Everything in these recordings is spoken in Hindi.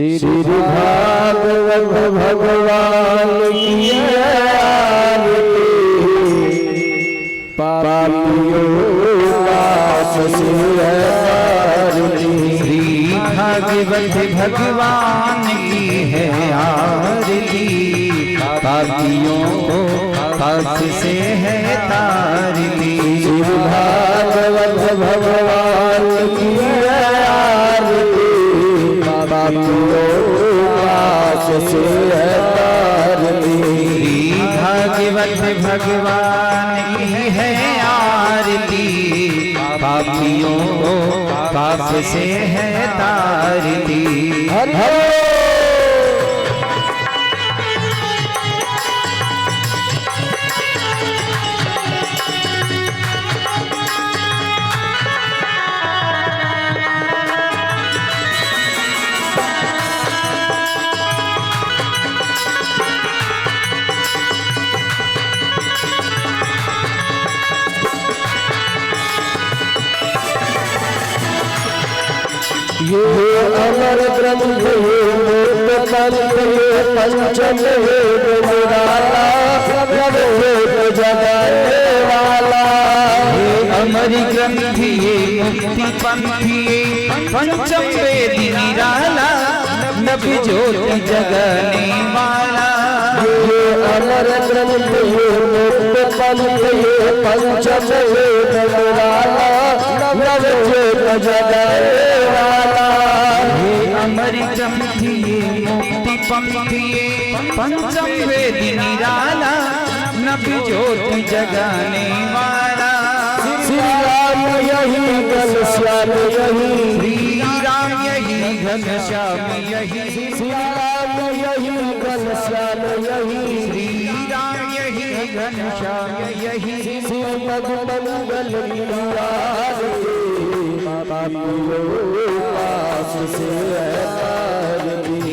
श्री भागवत भगवान की आरती, पापियों का श्री भागवत भगवान की है आरती, पापियों को पाप से है तारती। श्री भागवत भगवान की आरती, पापियों का से है तारती। भागवत भगवान की है आरती, पापियों को पाप से है तारती। ये अमर ग्रंथ पंचम निराला, जगाने वाला। ये अमर ग्रंथ ये मुक्ति पंथी, पंचम वेद निराला, नभ ज्योति जगाने वाला। ये अमर ग्रंथ ये पंथ ये पंचम निराला, नभ ज्योति जगाने वाला। ये अमर ग्रंथ ये मुक्ति पंथी, पंचम वेद निराला, नभ ज्योति जगाने वाला। श्री राम यही घनश्याम यही, श्री राम यही घनश्याम यही, श्री राम यही घनश्याम यही, श्री राम यही घनश्याम यही। श्रीमद मंगल आरती, पापियों पास से है तारती।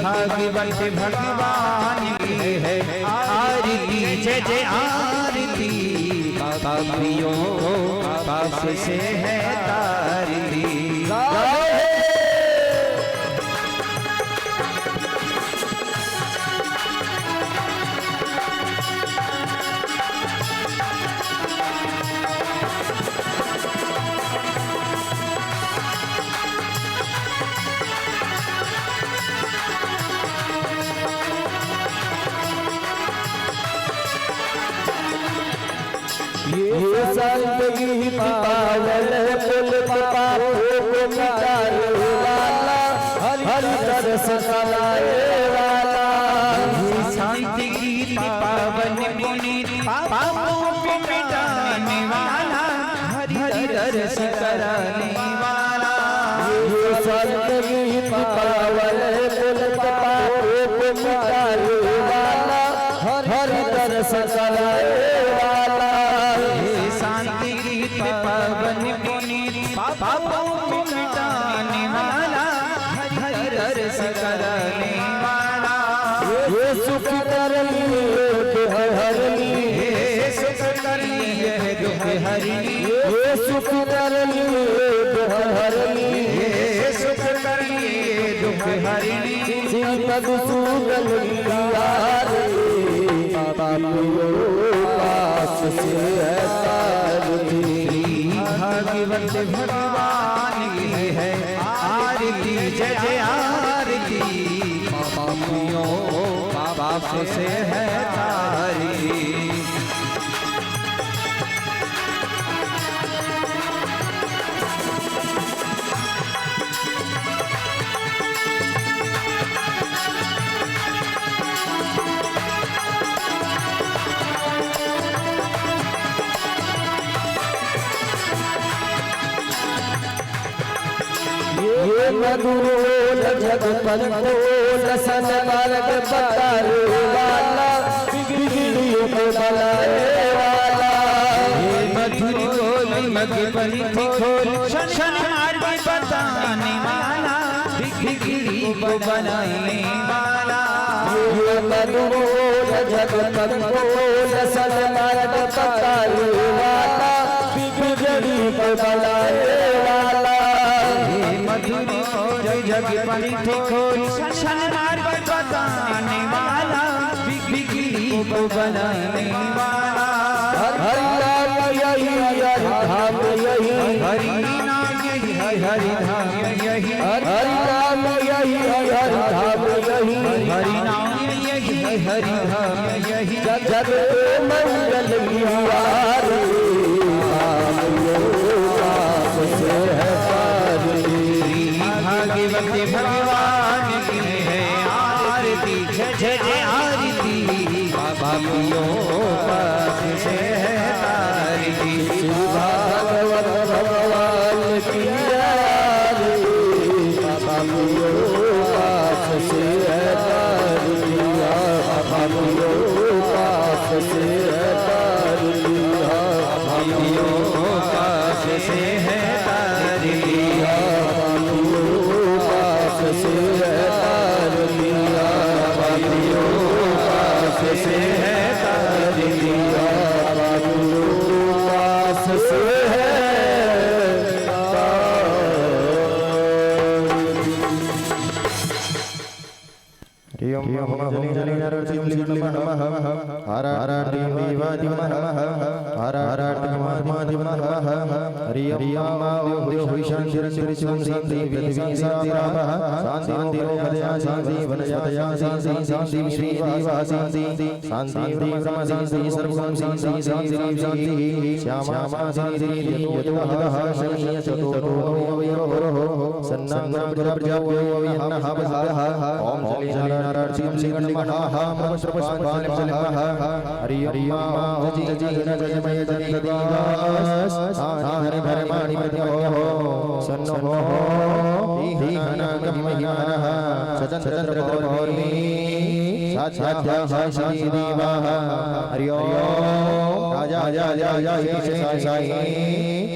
भागवत भगवान की है आरती, जय जय आरती, पापियों पाप से है तारती। ये संत गीत पावन पुल पापों को मिटाने वाला, हरि तरस कराने वाला। ये शांति गीत पावन पुनीत, पापों को मिटाने वाला, हरि तरस कराने वाला। ये संत गीत पावन पुल पापों को मिटाने वाला, हरि तरस कराने वाला। शांति गीत पावन पुनीत, पापों को मिटाने वाला, हरि रस कराने वाला। ये सुख कर लिए दुख हर लिए, ये सुख कर लिए दुख हरनी, ये सुख कर लिए दुख हर लिए, ये सुख कर लिए दुख हरनी। मधुसूदन आरती, पापियों पास से है तारती। भागवत भगवान की है आरती, जय जय आरती, पापियों पाप से है तारती। ये मधुरोल जगपंतोल सन मार्ग बताने वाला, बिगड़ियों को बनाने वाला। ये मधुर खोल मगपंथी खोल, शन मार्ग बताने वाला, बिगड़ी को बनाने वाला। ये मधुरोल जगपंतोल सन मार्ग बताने वाला, बिगड़ी को बनाने वाला। मधुर अलग पंथी खोज सन्मार्ग बताने वाला बिगड़ी को बनाने वाला हरि नाम यही हरि धाम यही हरि नाम यही हरि धाम यही हरि नाम यही हरि धाम यही हरि नाम यही हरि धाम यही जग मंगल विहारी नाम से है पारी भागवत भगवान की है आरती जय जय आरती पापियों पास से है तारती भागवत भगवान की आरती पापियों पास से है तारी पापियों पास से है तारी पापियों पास से है तारती पापियों पास से है तारी पापियों पास से है तारी पापियों पास से है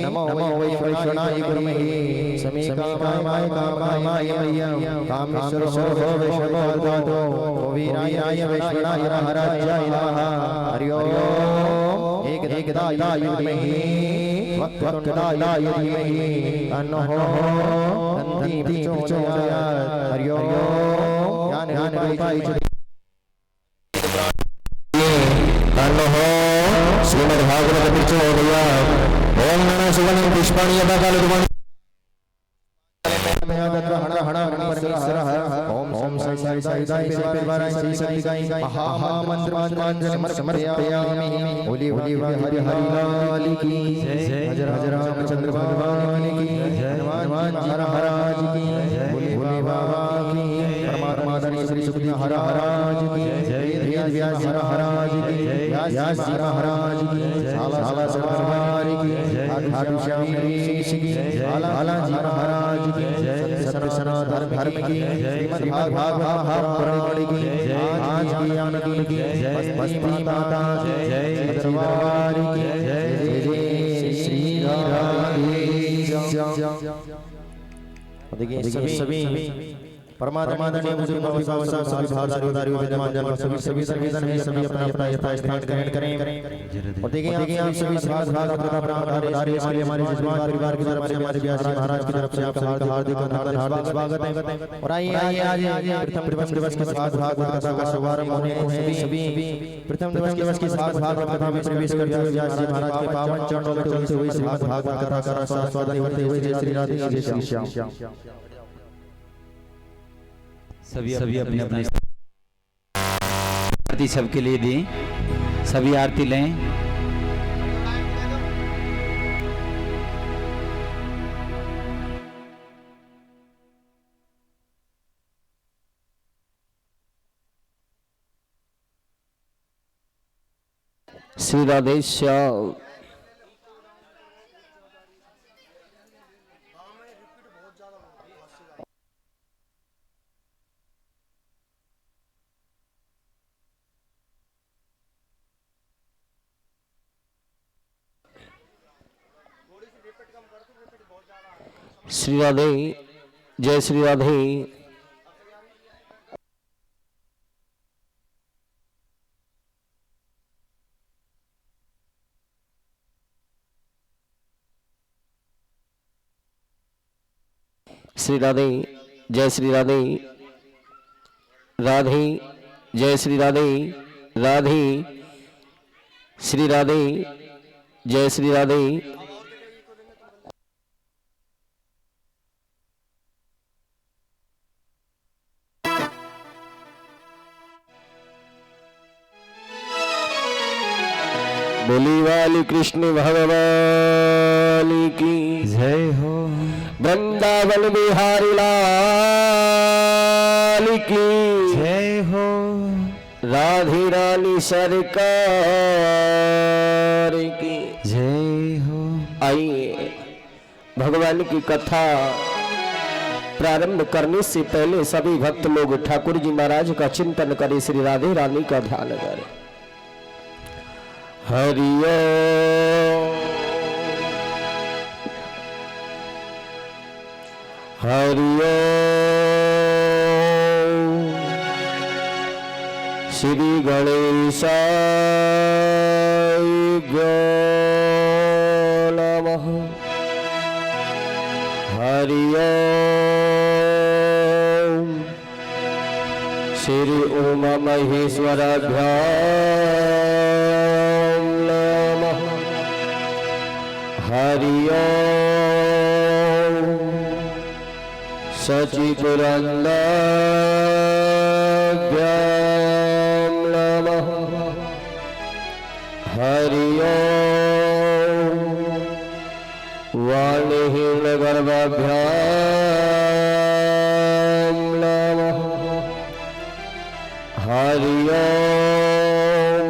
नमो वैष्णवाय गुरुमहि समीकामाय कामाय कामेश्वर हो वैष्णवो वीराय वैष्णवाय महाराजाय नमः हरि ओम एकदाय युग्महि वक्रदाय युग्महि अन्नो नंदी प्रचोदयात् हरि ओम ज्ञान रूपाय अन्नो श्रीमद् भागवत प्रचोदयात् ओम नमः शिवाय पुष्पाणि यदा ओम ओम साई साई साई परिवाराय श्री सत्य गाय महामंत्र समर्पयामि बोली बोली हरि हरि लाल की जय हजर रामचंद्र भगवान की हनुमान महाराज की बोली बोली बाबा की परमात्मा श्री सुखदेव महाराज की जय व्यास जी महाराज की व्यास जी महाराज की साला सरदार की खाटू श्याम नरेश की आला जी महाराज की सत्य सनातन धर्म की श्रीमद् भागवत महापुराण की आज की आनंद की बस्ती माता जय दरबार की जय जय श्री राधे। देखिए सभी परमात्मा ने मुझे सभी विद्यमान जन सभी सभी अपना स्थान ग्रहण करें। और देखिए आप सभी श्रीमद् भागवत का हमारे जजमान परिवार की तरफ से हमारे व्यास जी महाराज की तरफ से आपका हार्दिक स्वागत है। और आइए आज प्रथम दिवस के साथ भागवत कथा का शुभारंभ होने को है। सभी प्रथम दिवस के साथ भागवत कथा में प्रवेश करते हुए व्यास जी महाराज के पावन चरणों में चलते हुए श्रीमद् भागवत कथा का आस्वादन करते हुए जय श्री राधे जय श्री श्याम। सभी अपने अपने आरती सबके लिए दी, सभी आरती लें। श्री राधे श्याम। श्री राधे जय श्री राधे। श्री राधे जय श्री राधे राधे, जय श्री राधे राधे, श्री राधे, जय श्री राधे। बोली वाली कृष्ण भगवान की जय हो। वृंदावन बिहारी लाल की जय हो। राधे रानी सरकार की जय हो। आइए भगवान की कथा प्रारंभ करने से पहले सभी भक्त लोग ठाकुर जी महाराज का चिंतन करें, श्री राधे रानी का ध्यान करें। हरि ओम हरि ओम, श्री गणेशाय नमः। हरि ओम, श्री उमा महेश्वराभ्यां नमः। हरि ओम, सच्चिदानन्दाभ्यां नमः। हरि ओम, वाणीहीनगर्भाभ्यां नमः। हरि ओम,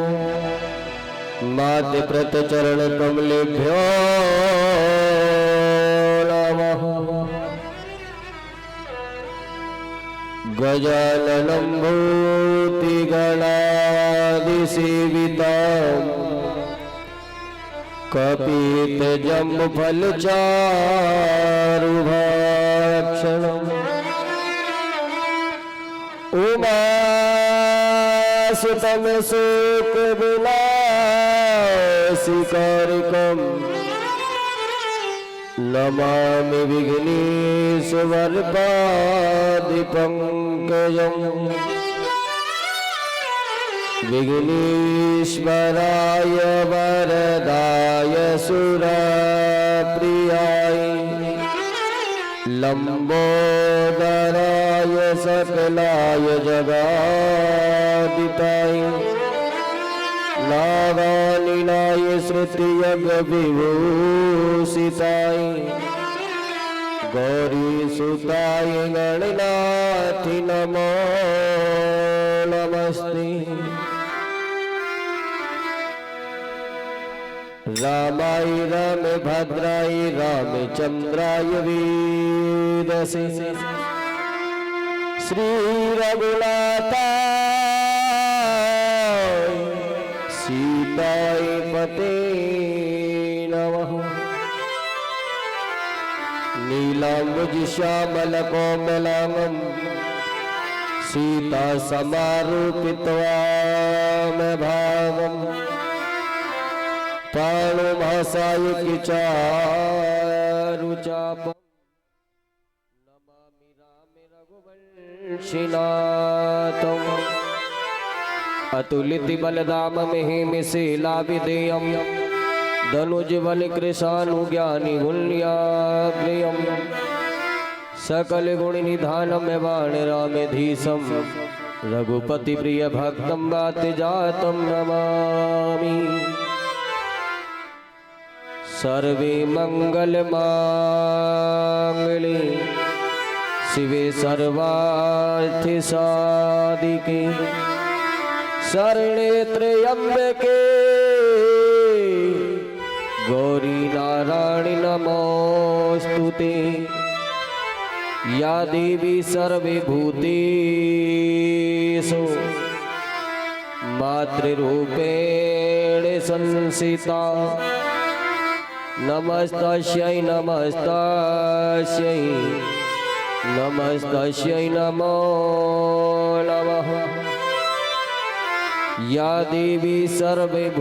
मातृप्रतचरण कमलेभ्यो नमः। गजाननं भूतिगणादिसेवितां कपितजम्बुफलचारुभक्षणम् उमासुतं शोकविनाशिकारिकम् नमामि विघ्नेश्वरपादिपङ्कजम्। विघ्नेश्वराय वरदाय सुरप्रियाय लंबोदराय सकलाय जगादिताय नागानिलाय श्रुतियज्ञविभूषिताय गौरीसुताय गणनाथि नमो नमस्ते। रामाय रामभद्राय रामचंद्राय वेदसे श्री रघुनाथाय सीताय पते नमः। नीलाम्बुज श्यामल कोमलांगं सीता समारूपित्वाम भावम् पाणुभासायिकी चारुचापम् नमामि रामे रघुवंशिनाथम्। अतुलित बलधाममिहिमिशिलाविधेयम् धनुजबल कृशानुज्ञानि गुण्याप्रियम् सकल गुण निधानम बाणरामेधीशं रघुपति प्रिय भक्तं वातजातं नमामि। सर्वे मंगल मांगले शिवे सर्वार्थ साधिके शरणे त्र्यंबके गौरी नारायणी नमोस्तुते। या देवी सर्वभूतेषु मातृरूपेण संस्थिता नमस्तस्यै नमस्तस्यै नमस्तस्यै नमो नमः। या देवी सर्वभूतेषु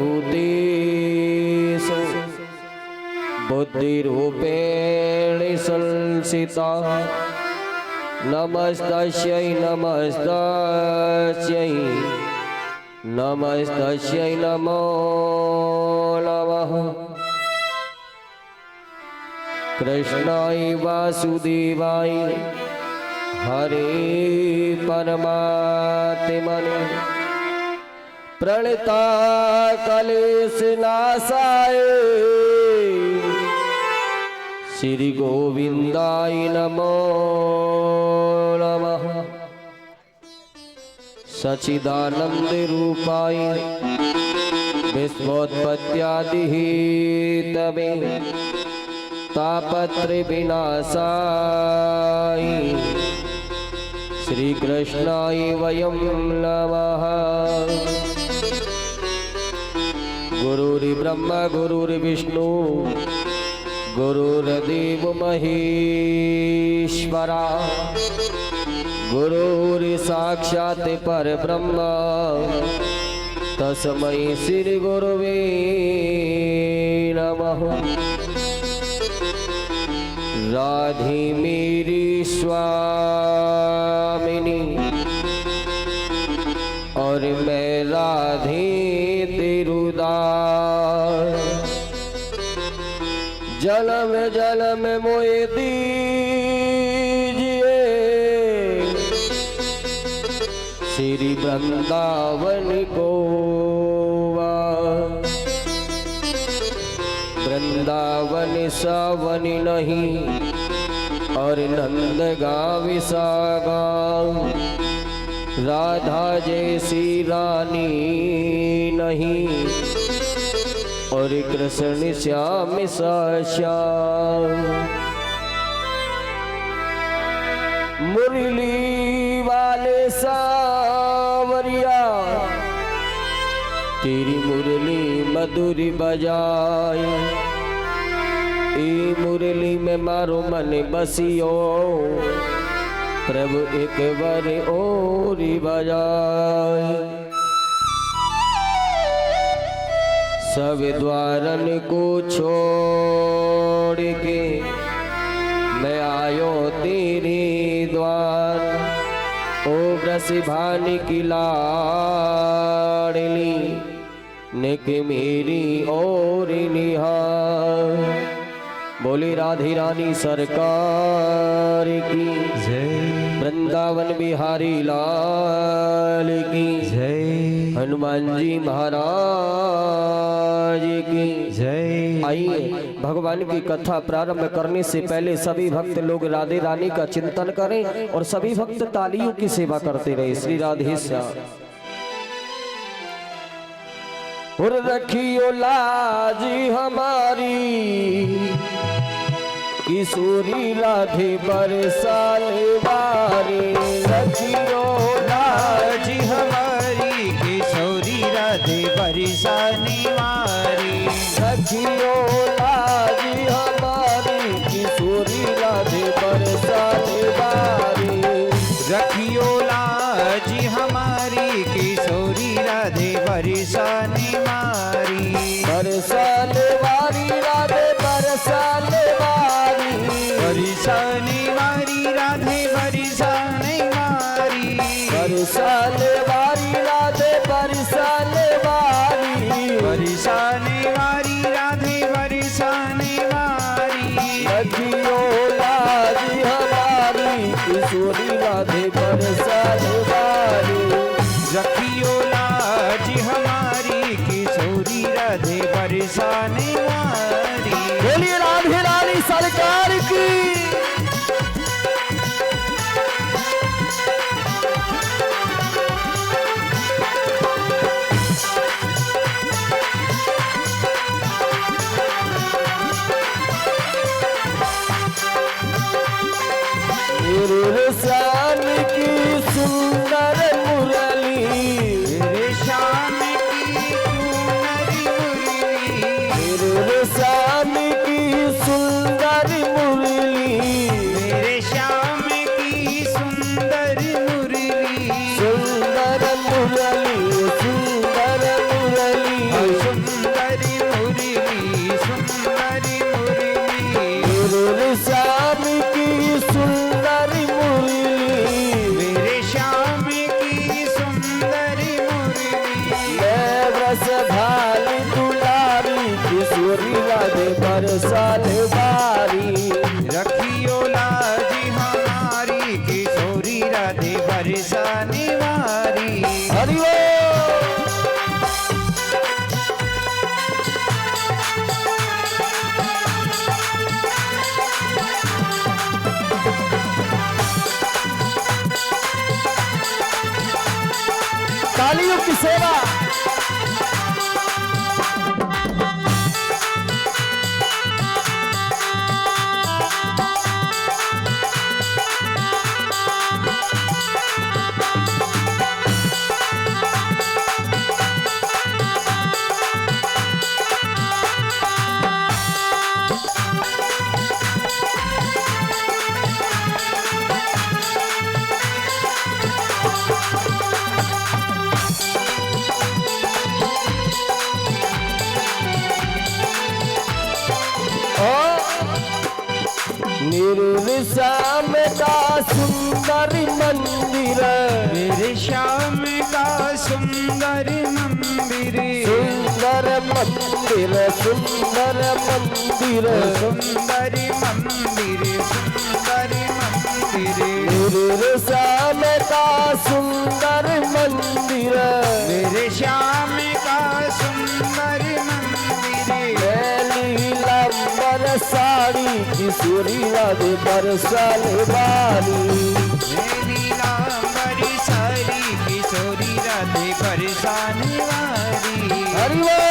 बुद्धिरूपेण संस्थिता नमस्तस्यै नमस्तस्यै नमस्तस्यै नमो नमः। कृष्णाय वासुदेवाय हरे परमात्मने प्रणता कलेशनाशाय श्री गोविंदाय नमो नमः। सच्चिदानंद रूपाय विश्वोत्पत्त्यादिहेतवे तापत्रय विनाशाय श्री कृष्णाय वयं नमः। गुरुर्ब्रह्मा गुरुर्विष्णु गुरुर्देव महेश्वरा गुरुर्साक्षात् परब्रह्म तस्मै श्री गुरुवे नमः। राधे मेरी स्वामिनी और मैं राधे तेरुदास। जलम जलम मोए दीजिए श्री वृंदावन को। वृंदावन सावन नहीं और नंद गाँव सा गाँव। राधा जैसी रानी नहीं और कृष्ण श्याम सा श्याम। मुरली वाले सावरिया तेरी मुरली मधुर बजाए। ए मुरली में मारो मन बसियो प्रभु एक बार और बजाए। सब द्वारन को छोड़ के मैं आयो तेरे द्वार। ओ वृषभानि की लाडली निक मेरी और निहार। बोली राधे रानी सरकार की जय। वृंदावन बिहारी लाल की जय। हनुमान जी महाराज की जय। आइए भगवान की कथा प्रारंभ करने से पहले सभी भक्त लोग राधे रानी का चिंतन करें और सभी भक्त तालियों की सेवा करते रहे। श्री राधे श्याम। और रखियो लाज हमारी किशोरी राधे बरसाने वारी। रखियो लाज हमारी किशोरी राधे बरसाने वारी। रखियो लाज हमारी किशोरी राधे बरसाने वारी। रखियो लाज हमारी किशोरी राधे बरसाने वारी। बरसाने वारी राधे बरसाने वारी। बरसाने वारी राधे बरसाने वारी। बरसाने वारी राधे बरसाने वारी। बरसाने वारी राधे बरसाने वारी। रखियो लाज हमारी किशोरी राधे बरसाने वारी। रखियो लाज हमारी किशोरी राधे बरसाने वारी। बोलिए राधे रानी सरकार की। मेरे शान की सुंदर मुरली। मेरे शान की सुंदरी मुरली। मेरे शान की सुंदर मुरली। मेरे श्याम की सुंदर मुरली। सुंदर मुरली सुंदर मुरली। सुंदरी मुरली सुंदरी मुरली। मेरे शान की सुंदर मुरली। कालियुग की सेवा। मेरे श्याम का सुंदर मंदिर, मेरे श्याम का सुंदर मंदिर, सुंदर मंदिर, सुंदर मंदिर, सुंदर मंदिर, सुंदर मंदिर, मेरे श्याम का सुंदर मंदिर, मेरे श्याम का सुंदर मंदिर, नीलांबर साड़ी किशोरी राधे बरसाने वाली, नीलांबरी सारी किशोरी राधे बरसाने वाली। हरि बोल।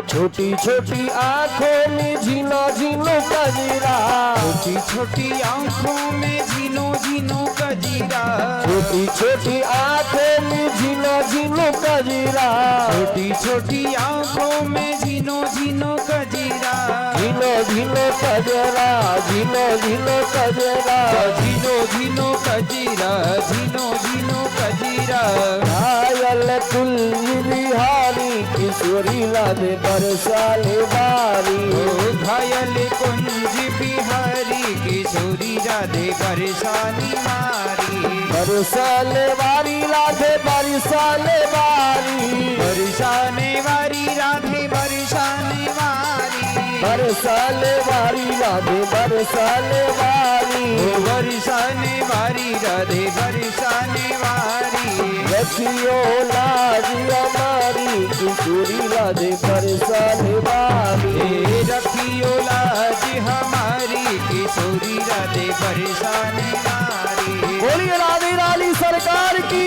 छोटी छोटी आंखों में झीनो झीनो कजरा, छोटी छोटी आंखों में झीनो झीनो कजीरा, छोटी छोटी आंखों में झीनो झीनो कजरा, छोटी छोटी आंखों में झीनो झीनो कजीरा, झीनो झीनो कजरा, झीनो झीनो कजरा, झीनो झीनो कजीरा, झीनो झीनो कजीरा, घायल कुंज बिहारी किशोरी राधे बरसाने वाली, ओ घायल कुंज बिहारी किशोरी राधे बरसाने वाली, बरसाने वाली राधे बरसाने वाली, बरसाने वाली राधे बरसाने वाली, बरसाने वाली राधे बरसाने वाली, ओ बरसाने वाली राधे बरसाने वाली, रखियो लाज हमारी किशोरी राधे बरसाने वाली, ए रखियो लाज हमारी किशोरी राधे बरसाने वाली। बोलिए राधे रानी सरकार की।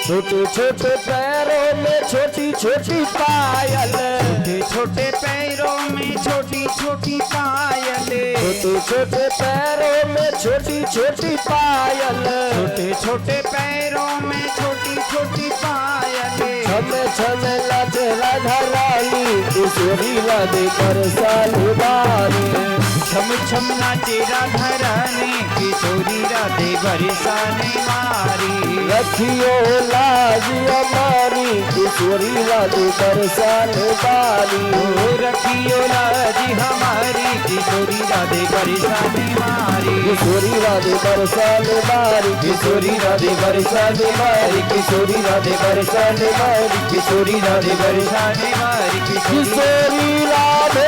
छोटे छोटे पैरों में छोटी छोटी पायल, छोटे छोटे पैरों में छोटी छोटी पायल, छोटे छोटे पैरों में छोटी छोटी पायल, छोटे छोटे पैरों में छोटी छोटी पायल, छमे छमे लाचे राधा रानी किशोरी राधे बरसाने वाली, छम छम नाचे राधा रानी किशोरी राधे बरसाने वाली, रखियो लाज हमारी किशोरी राधे बरसाने वाली, ओ रखियो लाज हमारी किशोरी राधे बरसाने वाली, किशोरी राधे बरसाने वाली, किशोरी राधे बरसाने वाली, किशोरी राधे बरसाने वाली, किशोरी राधे बरसाने वाली, किशोरी राधे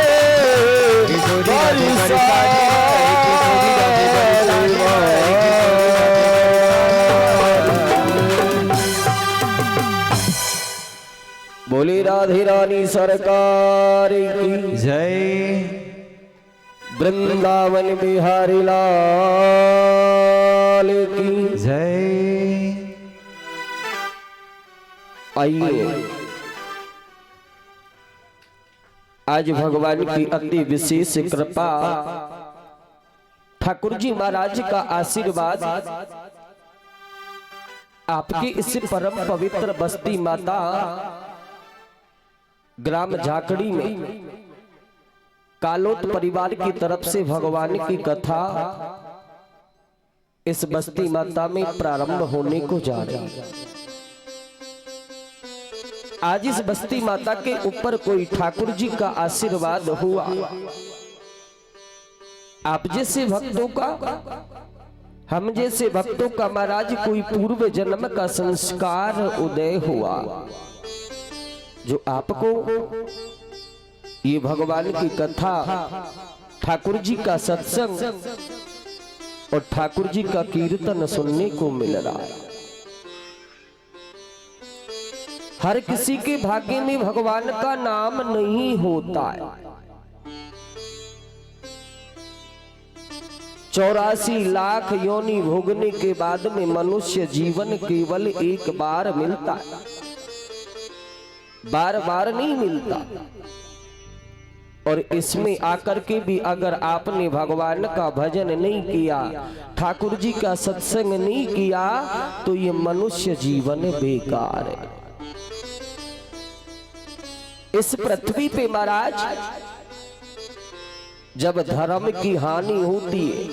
किशोरी राधे बरसाने वाली, किशोरी राधे बरसाने वाली, बोली राधे रानी सरकार की जय। वृंदावन बिहारी लाल की जय। आइए आज भगवान की अति विशेष कृपा, ठाकुर जी महाराज का आशीर्वाद आपकी इस परम पवित्र बस्ती माता ग्राम झाकड़ी में कालोत परिवार की तरफ से भगवान की कथा इस बस्ती माता में प्रारंभ होने को जा रही है। आज इस बस्ती माता के ऊपर कोई ठाकुर जी का आशीर्वाद हुआ, आप जैसे भक्तों का, हम जैसे भक्तों का महाराज कोई पूर्व जन्म का संस्कार उदय हुआ, जो आपको ये भगवान की कथा, ठाकुर जी का सत्संग और ठाकुर जी का कीर्तन सुनने को मिल रहा है। हर किसी के भाग्य में भगवान का नाम नहीं होता है। 84 लाख योनि भोगने के बाद में मनुष्य जीवन केवल एक बार मिलता है, बार बार नहीं मिलता। और इसमें आकर के भी अगर आपने भगवान का भजन नहीं किया, ठाकुर जी का सत्संग नहीं किया, तो ये मनुष्य जीवन बेकार है। इस पृथ्वी पे महाराज जब धर्म की हानि होती है,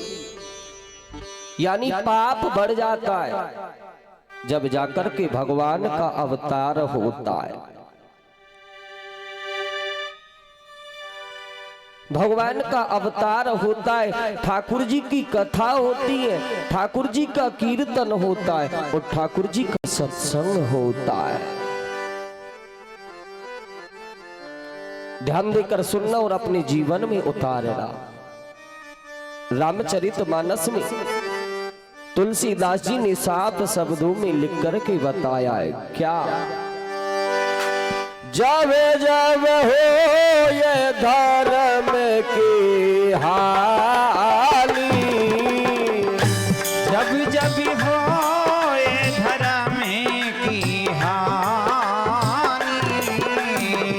यानी पाप बढ़ जाता है, जब जाकर के भगवान का अवतार होता है। भगवान का अवतार होता है, ठाकुर जी की कथा होती है, ठाकुर जी का कीर्तन होता है और ठाकुर जी का सत्संग होता है। ध्यान देकर सुनना और अपने जीवन में उतारना। रामचरितमानस में तुलसीदास जी ने 7 शब्दों में लिख करके बताया है, क्या? जब जब हो ये धर्म की हानि, जब जब हो ये धर्म की हानि,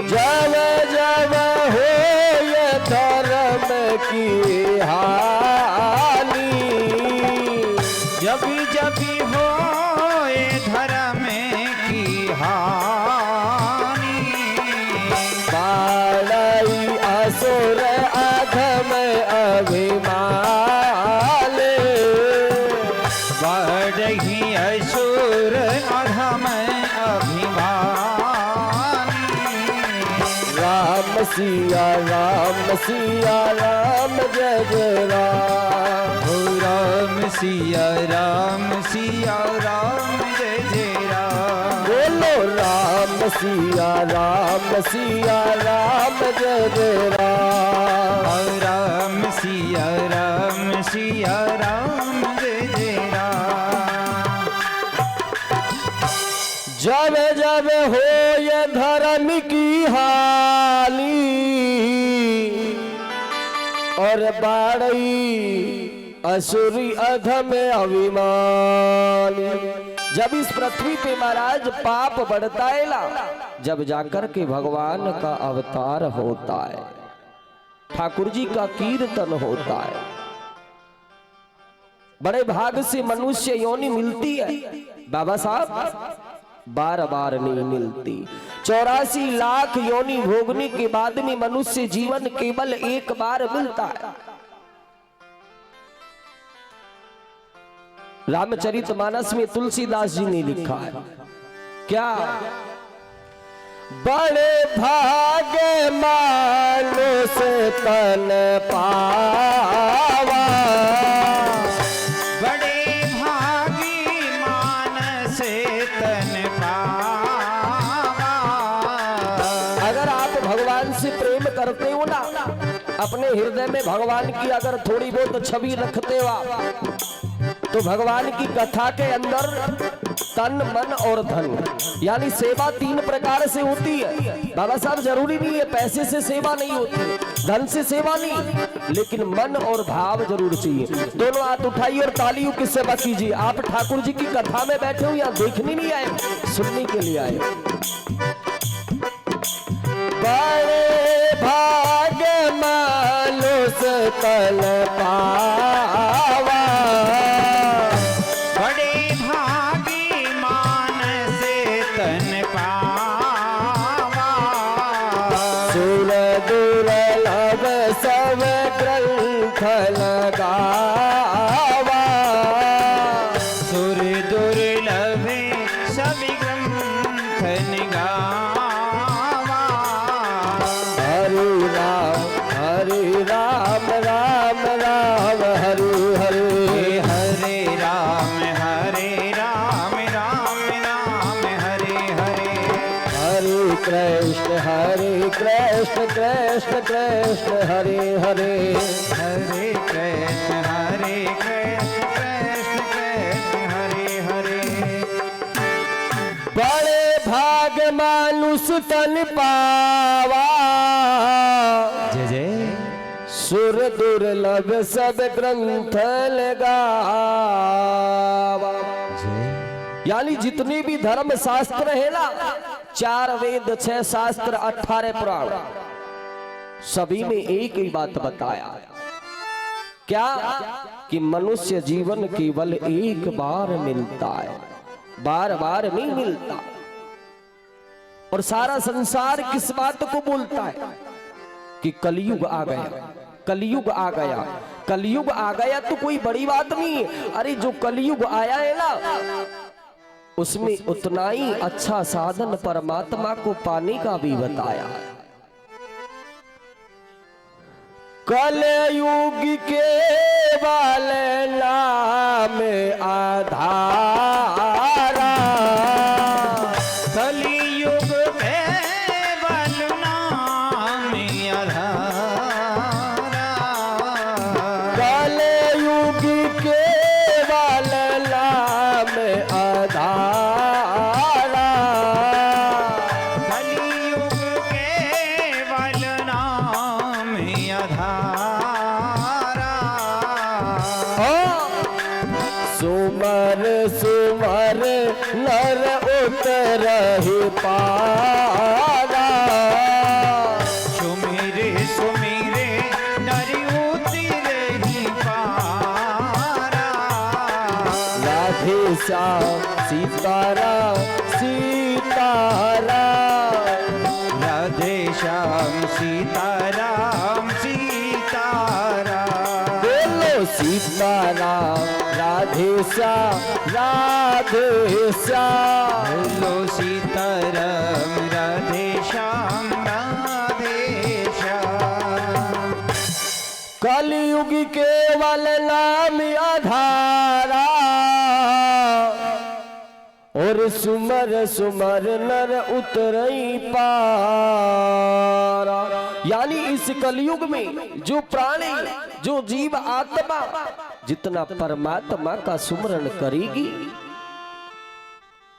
जब जब हो ये धर्म की हानि, जब जब हो ये धर्म की हानि, बाड़ई असुर अधम अभिमाले, बढ़ही असुर अधम अभिमानी। राम सिया राम सिया राम जय जय राम। हो राम सिया राम सिया राम जय जय राम। बोलो राम सिया राम सिया राम जय जय राम। हो राम सिया राम सिया राम जय जय राम। जब जब हो ये धर्म की हानि और बाड़ई असुरी अधम अभिमानी, जब इस पृथ्वी पे महाराज पाप बढ़ता है ना, जब जाकर के भगवान का अवतार होता है, ठाकुर जी का कीर्तन होता है। बड़े भाग से मनुष्य योनि मिलती है बाबा साहब, बार बार नहीं मिलती। 84 लाख योनि भोगने के बाद में मनुष्य जीवन केवल एक बार मिलता है। रामचरितमानस में तुलसीदास जी ने लिखा है, क्या? बड़े भाग्य मानुष तन पावा, बड़े भागी मानस तन पावा। अगर आप भगवान से प्रेम करते हो ना, अपने हृदय में भगवान की अगर थोड़ी बहुत छवि रखते हो आप, तो भगवान की कथा के अंदर तन मन और धन, यानी सेवा 3 प्रकार से होती है बाबा साहब। जरूरी नहीं है पैसे से सेवा नहीं होती, धन से सेवा नहीं, लेकिन मन और भाव जरूर चाहिए। दोनों हाथ उठाइए और तालियों की सेवा कीजिए। आप ठाकुर जी की कथा में बैठे हो, यहाँ देखने नहीं आए, सुनने के लिए आए। बड़े भाग मानुष तन पावा, बड़े भागी मानस तन पावा, सुर दुर्लभ सब ग्रंथ लगावा, सुर दुर्लभ सभी ग्रंथ गावा। हरे राम राम राम हरे हरे, हरे राम राम राम हरे हरे, हरे कृष्ण कृष्ण कृष्ण हरे हरे, हरे कृष्ण कृष्ण कृष्ण हरे हरे। बड़े भाग मानुष तन पावा, जय जय। सुर दुर्लभ सब ग्रंथ लगावा, यानी जितने भी धर्म शास्त्र है ना, 4 वेद 6 शास्त्र 18 पुराण, सभी में एक ही बात बताया, क्या कि मनुष्य जीवन केवल एक बार मिलता है, बार बार नहीं मिलता। और सारा संसार किस बात को बोलता है कि कलयुग आ गया, कलयुग आ गया, कलयुग आ गया तो कोई बड़ी बात नहीं है। अरे जो कलयुग आया है ना, उसमें उतना ही अच्छा साधन परमात्मा को पाने का भी बताया। कलयुग के वाले नाम आधारा, कलियुग केवल नाम आधारा, कलयुग के वाले नाम आधारा, कलियुग केवल नाम आधारा। सुमर सुमर नर उतरहि पारा, सुमिरे सुमिरे नर उतरहि पारा, राधे श्याम सीताराम सीताराम, राधे श्याम सीताराम सीताराम, बोलो सीताराम राधे श्याम राधे श्याम, बोलो सीताराम राधे श्याम राधे श्याम। कलयुग केवल नाम आधारा, और सुमर सुमर नर उतरई पारा, यानी इस कलयुग में जो प्राणी जो जीव आत्मा जितना परमात्मा का सुमरण करेगी,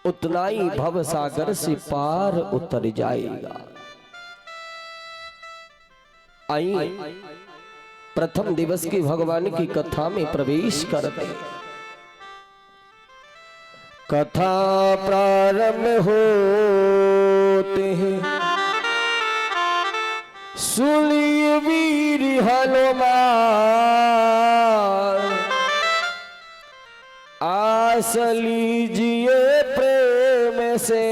उतना ही भव सागर से पार उतर जाएगा। आइए प्रथम दिवस की भगवान की कथा में प्रवेश करते हैं। कथा प्रारंभ होते हैं, सुनिए वीर हनुमान, आस लीजिए प्रेम से,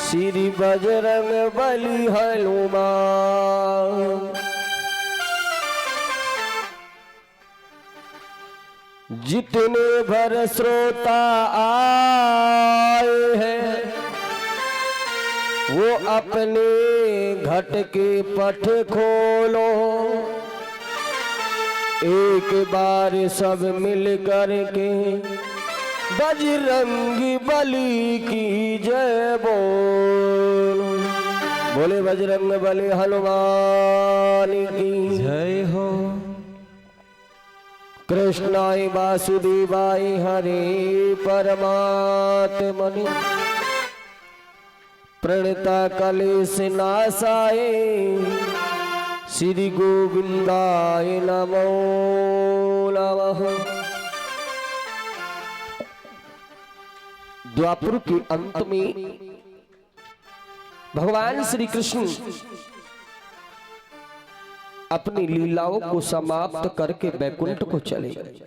श्री बजरंग बली हनुमान। जितने भर श्रोता आए हैं, वो अपने घट के पट खोलो, एक बार सब मिल करके बजरंगी बली की जय बोल। बोले बजरंग बली हनुमान की जय हो। कृष्णाय वासुदेवाय हरे परमात्मने प्रणता कलेश नाशाय श्री गोविंदाय नमो नमः। द्वापर के अंत में भगवान श्री कृष्ण अपनी लीलाओं को समाप्त करके बैकुंठ को चले गए।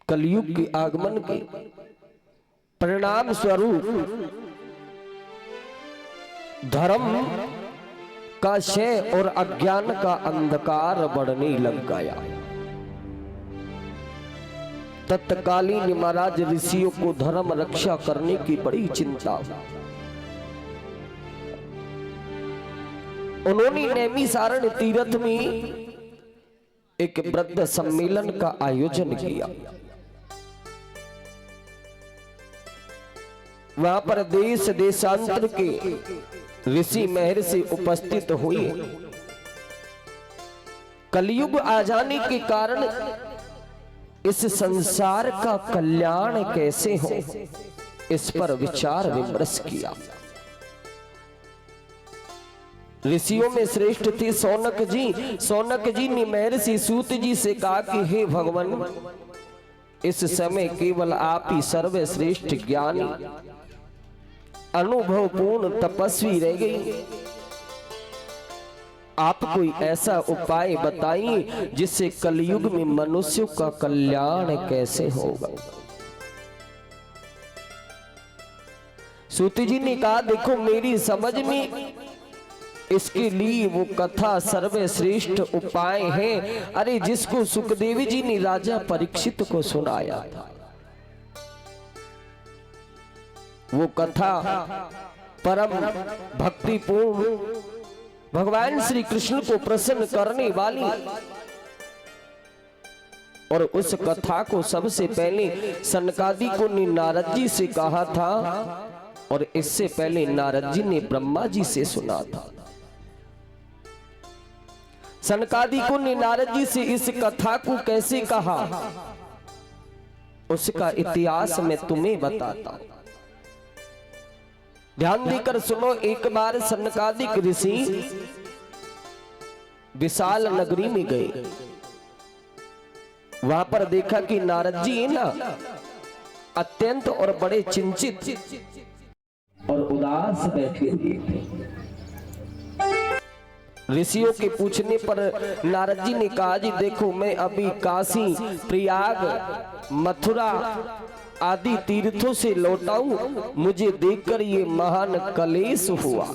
कलयुग के आगमन के परिणाम स्वरूप धर्म का क्षय और अज्ञान का अंधकार बढ़ने लग गया। तत्कालीन महाराज ऋषियों को धर्म रक्षा करने की बड़ी चिंता। उन्होंने नैमिषारण्य तीर्थ में एक वृद्ध सम्मेलन का आयोजन किया। वहां पर देश देशांतर के ऋषि महर्षि उपस्थित हुए। कलयुग आ जाने के कारण इस संसार का कल्याण कैसे हो, इस पर विचार विमर्श किया। ऋषियों में श्रेष्ठ थे सौनक जी। सौनक जी ने महर्षि सूत जी से कहा कि हे भगवान, इस समय केवल आप ही सर्वश्रेष्ठ ज्ञानी अनुभवपूर्ण तपस्वी रह गई। आप कोई ऐसा उपाय बताइए जिससे कलयुग में मनुष्यों का कल्याण कैसे होगा। सूत जी ने कहा, देखो मेरी समझ में इसके लिए वो कथा सर्वश्रेष्ठ उपाय है। अरे जिसको सुखदेव जी ने राजा परीक्षित को सुनाया था, वो कथा परम भक्तिपूर्ण, भगवान श्री कृष्ण को प्रसन्न करने वाली। और उस कथा को सबसे पहले सनकादिक ने नारद जी से कहा था, और इससे पहले नारद जी ने ब्रह्मा जी से सुना था। सनकादिकों ने नारद जी से इस कथा को कैसे कहा, उसका इतिहास मैं तुम्हें बताता हूं। ध्यान देकर सुनो। एक बार सनकादिक ऋषि विशाल नगरी में गए। वहां पर देखा कि नारद जी ना अत्यंत और बड़े चिंतित और उदास बैठे थे। ऋषियों के पूछने पर नारद जी ने कहा, जी देखो मैं अभी काशी, प्रयाग, मथुरा आदि तीर्थों से लौटा हूं। मुझे देखकर ये महान कलेश हुआ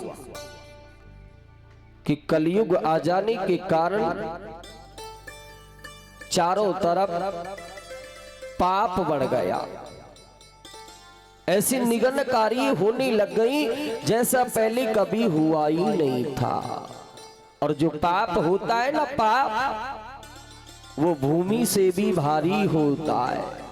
कि कलयुग आ जाने के कारण चारों तरफ पाप बढ़ गया। ऐसी निगन कार्य होने लग गई जैसा पहले कभी हुआ ही नहीं था। और जो पाप होता है ना, पाप वो भूमि से भी भारी होता है।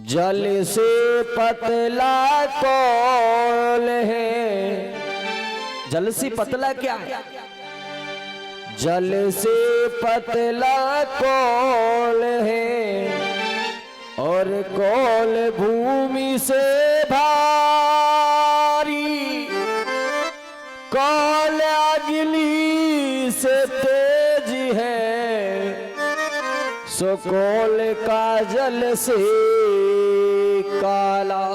जल से पतला कौल है। जल से पतला क्या है? जल से पतला कौल है, और कौल भूमि से भारी। कौल अग्नि से तेज है, सो कौल का जल से काला।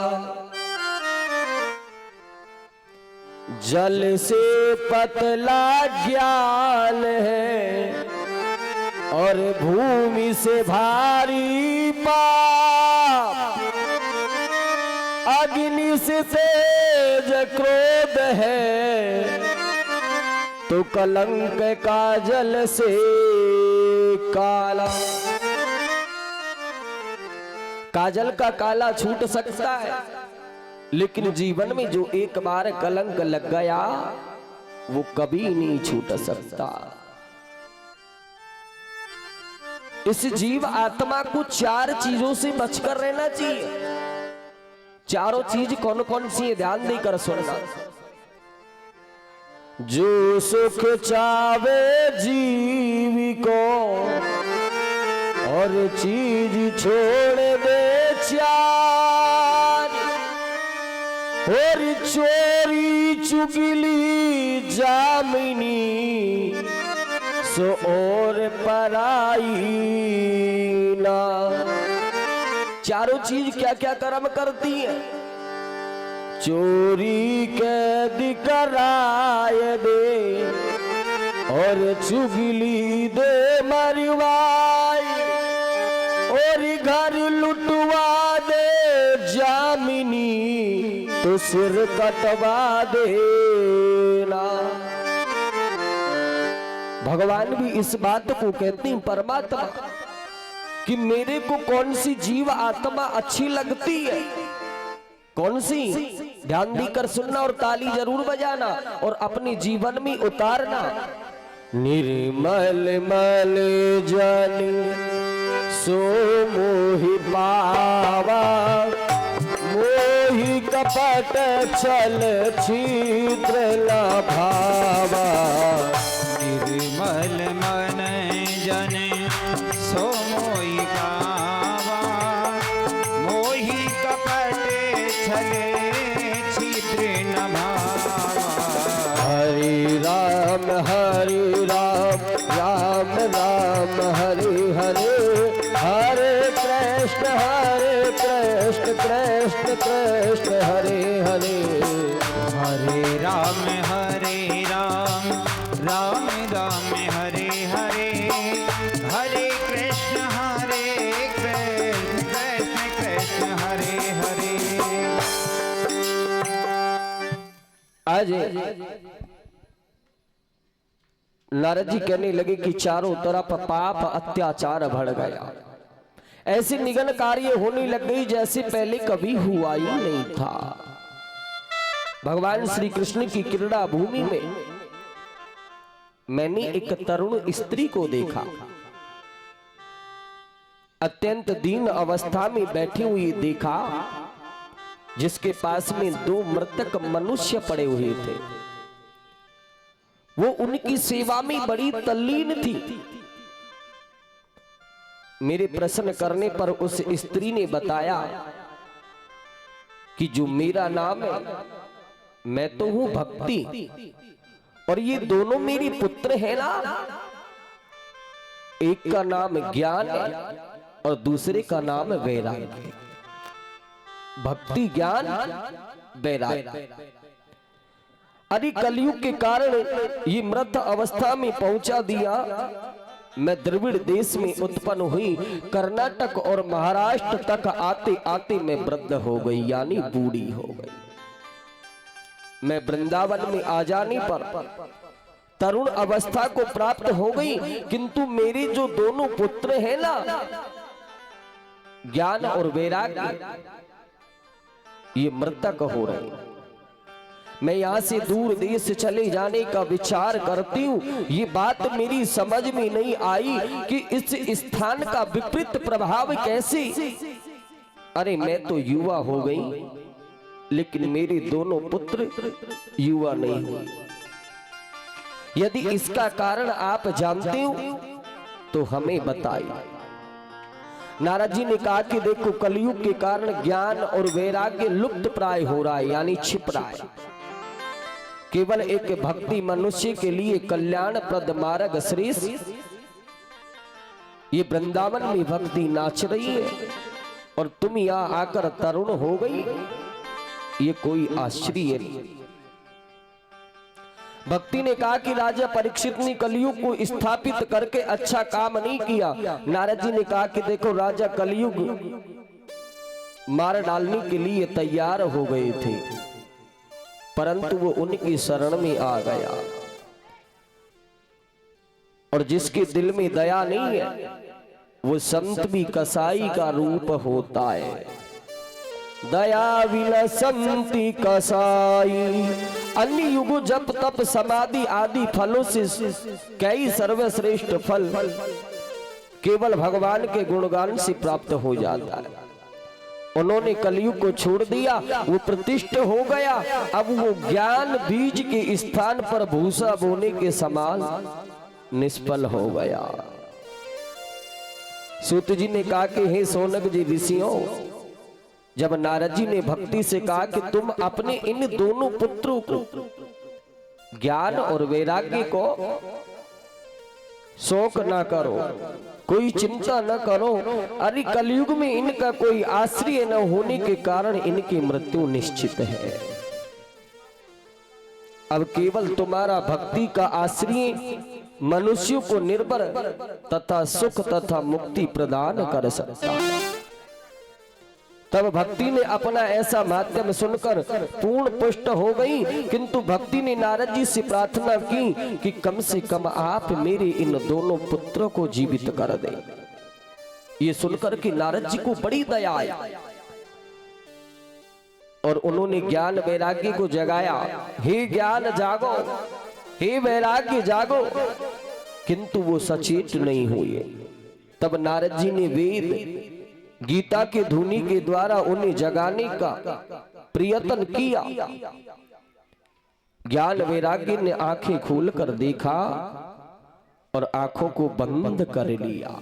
जल से पतला ज्ञान है, और भूमि से भारी पाप। अग्नि से तेज क्रोध है, तो कलंक का जल से काला। काजल का काला छूट सकता है, लेकिन जीवन में जो एक बार कलंक लग गया वो कभी नहीं छूट सकता। इस जीव आत्मा को चार चीजों से बचकर रहना चाहिए। चारों चीज कौन कौन सी है, ध्यान देकर सुनना। जो सुख चावे जीव को और चीज छोड़ दे चार, और चोरी चुगली जामिनी सो और पराई ना। चारों चीज क्या क्या कर्म करती है? चोरी कैद कराए दे और चुगली दे मरवाई, और घर लुटवा दे जामिनी तो सिर कटवा देना। भगवान भी इस बात को कहते हैं, परमात्मा, कि मेरे को कौन सी जीव आत्मा अच्छी लगती है, कौन सी? ध्यान देकर सुनना और ताली जरूर बजाना और अपने जीवन में उतारना। निर्मल मल जल सो मोहि पावा, मोहि कपट छल छिद्र न भावा। निर्मल मन जन सो मोहि पावा, मोहि कपट छले छिद्र न भावा। हरे राम राम राम हरे हरे, हरे कृष्ण कृष्ण कृष्ण हरे हरे। हरे राम राम राम हरे हरे, हरे कृष्ण कृष्ण कृष्ण हरे हरे। आज नारद जी कहने लगे कि चारों तरफ पाप अत्याचार बढ़ गया, ऐसी निगन कार्य होने लग गई जैसे पहले कभी हुआ ही नहीं था। भगवान श्री कृष्ण की क्रीड़ा भूमि में मैंने एक तरुण स्त्री को देखा, अत्यंत दीन अवस्था में बैठी हुई देखा, जिसके पास में 2 मृतक मनुष्य पड़े हुए थे। वो उनकी सेवा में बड़ी तल्लीन थी। मेरे प्रश्न करने पर उस स्त्री ने बताया कि जो मेरा नाम है, मैं तो हूं भक्ति, और ये दोनों मेरी पुत्र है ना, एक का नाम ज्ञान है और दूसरे का नाम वैराग्य। भक्ति, ज्ञान, वैराग्य। अरे कलयुग के कारण ये मृत अवस्था में पहुंचा दिया। मैं द्रविड़ देश में उत्पन्न हुई, कर्नाटक और महाराष्ट्र तक आते आते मैं वृद्ध हो गई, यानी बूढ़ी हो गई। मैं वृंदावन में आ जाने पर तरुण अवस्था को प्राप्त हो गई, किंतु मेरे जो दोनों पुत्र हैं ना, ज्ञान और वैराग्य, ये मृतक हो रहे हैं। मैं यहां से दूर देश चले जाने का विचार करती हूं। ये बात मेरी समझ में नहीं आई कि इस स्थान का विपरीत प्रभाव कैसे। अरे मैं तो युवा हो गई, लेकिन मेरे दोनों पुत्र युवा नहीं हुए। यदि इसका कारण आप जानते हो तो हमें बताइए। नारद जी ने कहा कि देखो, कलयुग के कारण ज्ञान और वैराग्य लुप्त प्राय हो रहा है, यानी छिप रहा है। केवल एक भक्ति मनुष्य के लिए कल्याणप्रद मार्ग श्रेष्ठ। ये वृंदावन में भक्ति नाच रही है और तुम यहां आकर तरुण हो गई, ये कोई आश्चर्य नहीं। भक्ति ने कहा कि राजा परीक्षित ने कलयुग को स्थापित करके अच्छा काम नहीं किया। नारद जी ने कहा कि देखो, राजा कलयुग मार डालने के लिए तैयार हो गए थे, परंतु वो उनकी शरण में आ गया। और जिसके दिल में दया नहीं है, वो संत भी कसाई का रूप होता है। दया विलसंति कसाई, अन्य युग जप तप समाधि आदि फलों से कई सर्वश्रेष्ठ फल केवल भगवान के गुणगान से प्राप्त हो जाता है। उन्होंने कलयुग को छोड़ दिया, वो प्रतिष्ठ हो गया। अब वो ज्ञान बीज के स्थान पर भूसा बोने के समान निष्फल हो गया। सूत जी ने कहा कि हे सोनक जी ऋषियों, जब नारद जी ने भक्ति से कहा कि तुम अपने इन दोनों पुत्रों को ज्ञान और वैराग्य को शोक ना करो, कोई चिंता न करो, अरे कलयुग में इनका कोई आश्रय न होने के कारण इनकी मृत्यु निश्चित है। अब केवल तुम्हारा भक्ति का आश्रय मनुष्यों को निर्भर तथा सुख तथा मुक्ति प्रदान कर सकता है। तब भक्ति ने अपना ऐसा माध्यम सुनकर पूर्ण पुष्ट हो गई, किंतु भक्ति ने नारद जी से प्रार्थना की कि कम से कम आप मेरे इन दोनों पुत्रों को जीवित कर दें। ये सुनकर कि नारद जी को बड़ी दया आई और उन्होंने ज्ञान वैराग्य को जगाया। हे ज्ञान जागो, हे वैराग्य जागो, किंतु वो सचेत नहीं हुए। तब नारद जी ने वेद गीता के धुनी के द्वारा उन्हें जगाने का प्रयत्न किया। ज्ञान वैराग्य ने आंखें खोलकर देखा और आंखों को बंद कर लिया।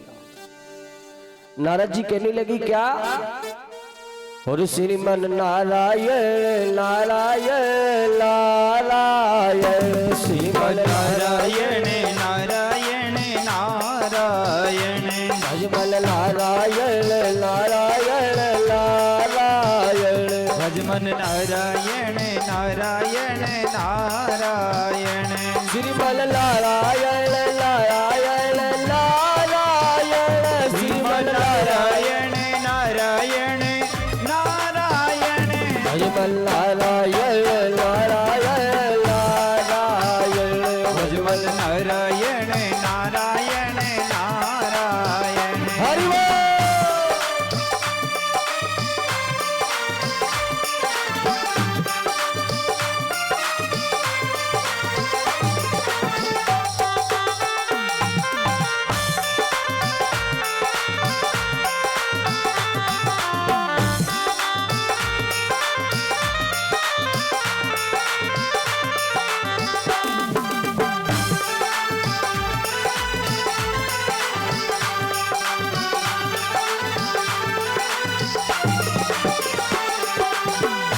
नारद जी कहने लगी क्या? और श्रीमन नारायण नारायण नारायण, श्रीमन नारायण नारायण नारायण, भजमल नारायण नारायण नारायण, भजमन नारायण नारायण नारायण, श्रीमल नारायण नारायण नारायण, श्रीमल नारायण नारायण नारायण, भजमल नारायण नारायण नारायण, भजमल नारायण नारायण नारायण। हरि बोल।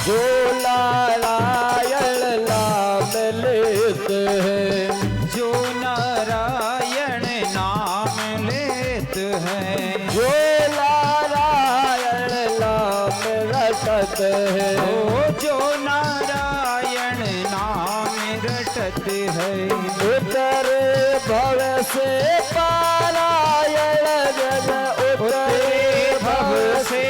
जो नारायण नाम लेते हैं, जो नारायण नाम लेते हैं, जो नारायण नाम रटत है, ओ जो नारायण नाम रटत है, उतरे भव से पारायण जन, उतरे भव से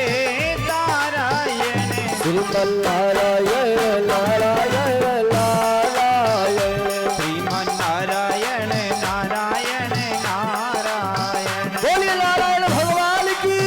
नारायण, श्रीमन नारायण नारायण नारायण, श्रीमन नारायण नारायण नारायण। बोलिए नारायण भगवान की।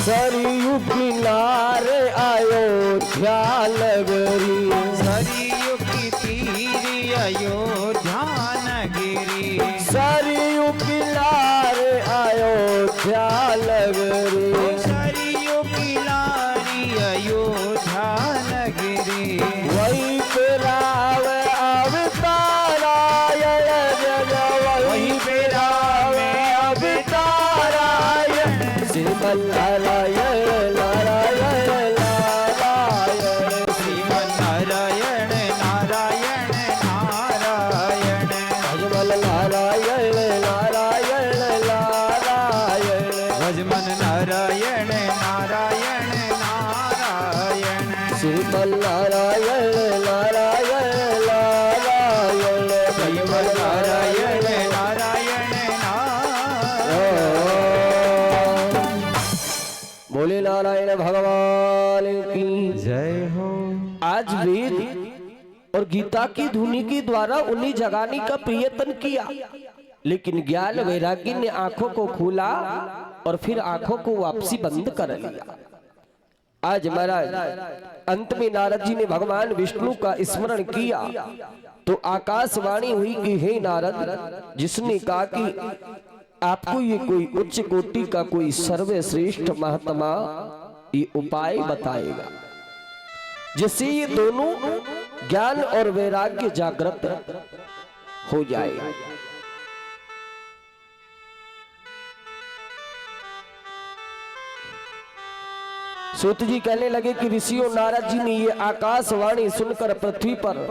सरयू किनारे अयोध्या नगरी, सरयू की तीर अयोध्या नगरी, सरयू किनारे अयोध्या नगरी, सरयू की लारी अयोध्या नगरी, वहीं पे राम अवतारायण जग, वहीं पे राम अवतारायण, श्रीमन नारायण नारायण नारायण, श्रीमन नारायण नारायण नारायण। बोले नारायण भगवान की जय हो। आज वेद और गीता की धुनी के द्वारा उन्हें जगाने का प्रयत्न किया, लेकिन ज्ञान वैराग्य ने आंखों को खोला और फिर आंखों को वापसी बंद कर लिया। आज महाराज अंत में नारद जी ने भगवान विष्णु का स्मरण किया तो आकाशवाणी हुई कि हे नारद, जिसने कहा कि आपको ये कोई उच्च कोटि का कोई सर्वश्रेष्ठ महात्मा ये उपाय बताएगा जिससे ये दोनों ज्ञान और वैराग्य जागृत हो जाएगा। सूत जी कहने लगे कि ऋषियों, नारद जी ने ये आकाशवाणी सुनकर पृथ्वी पर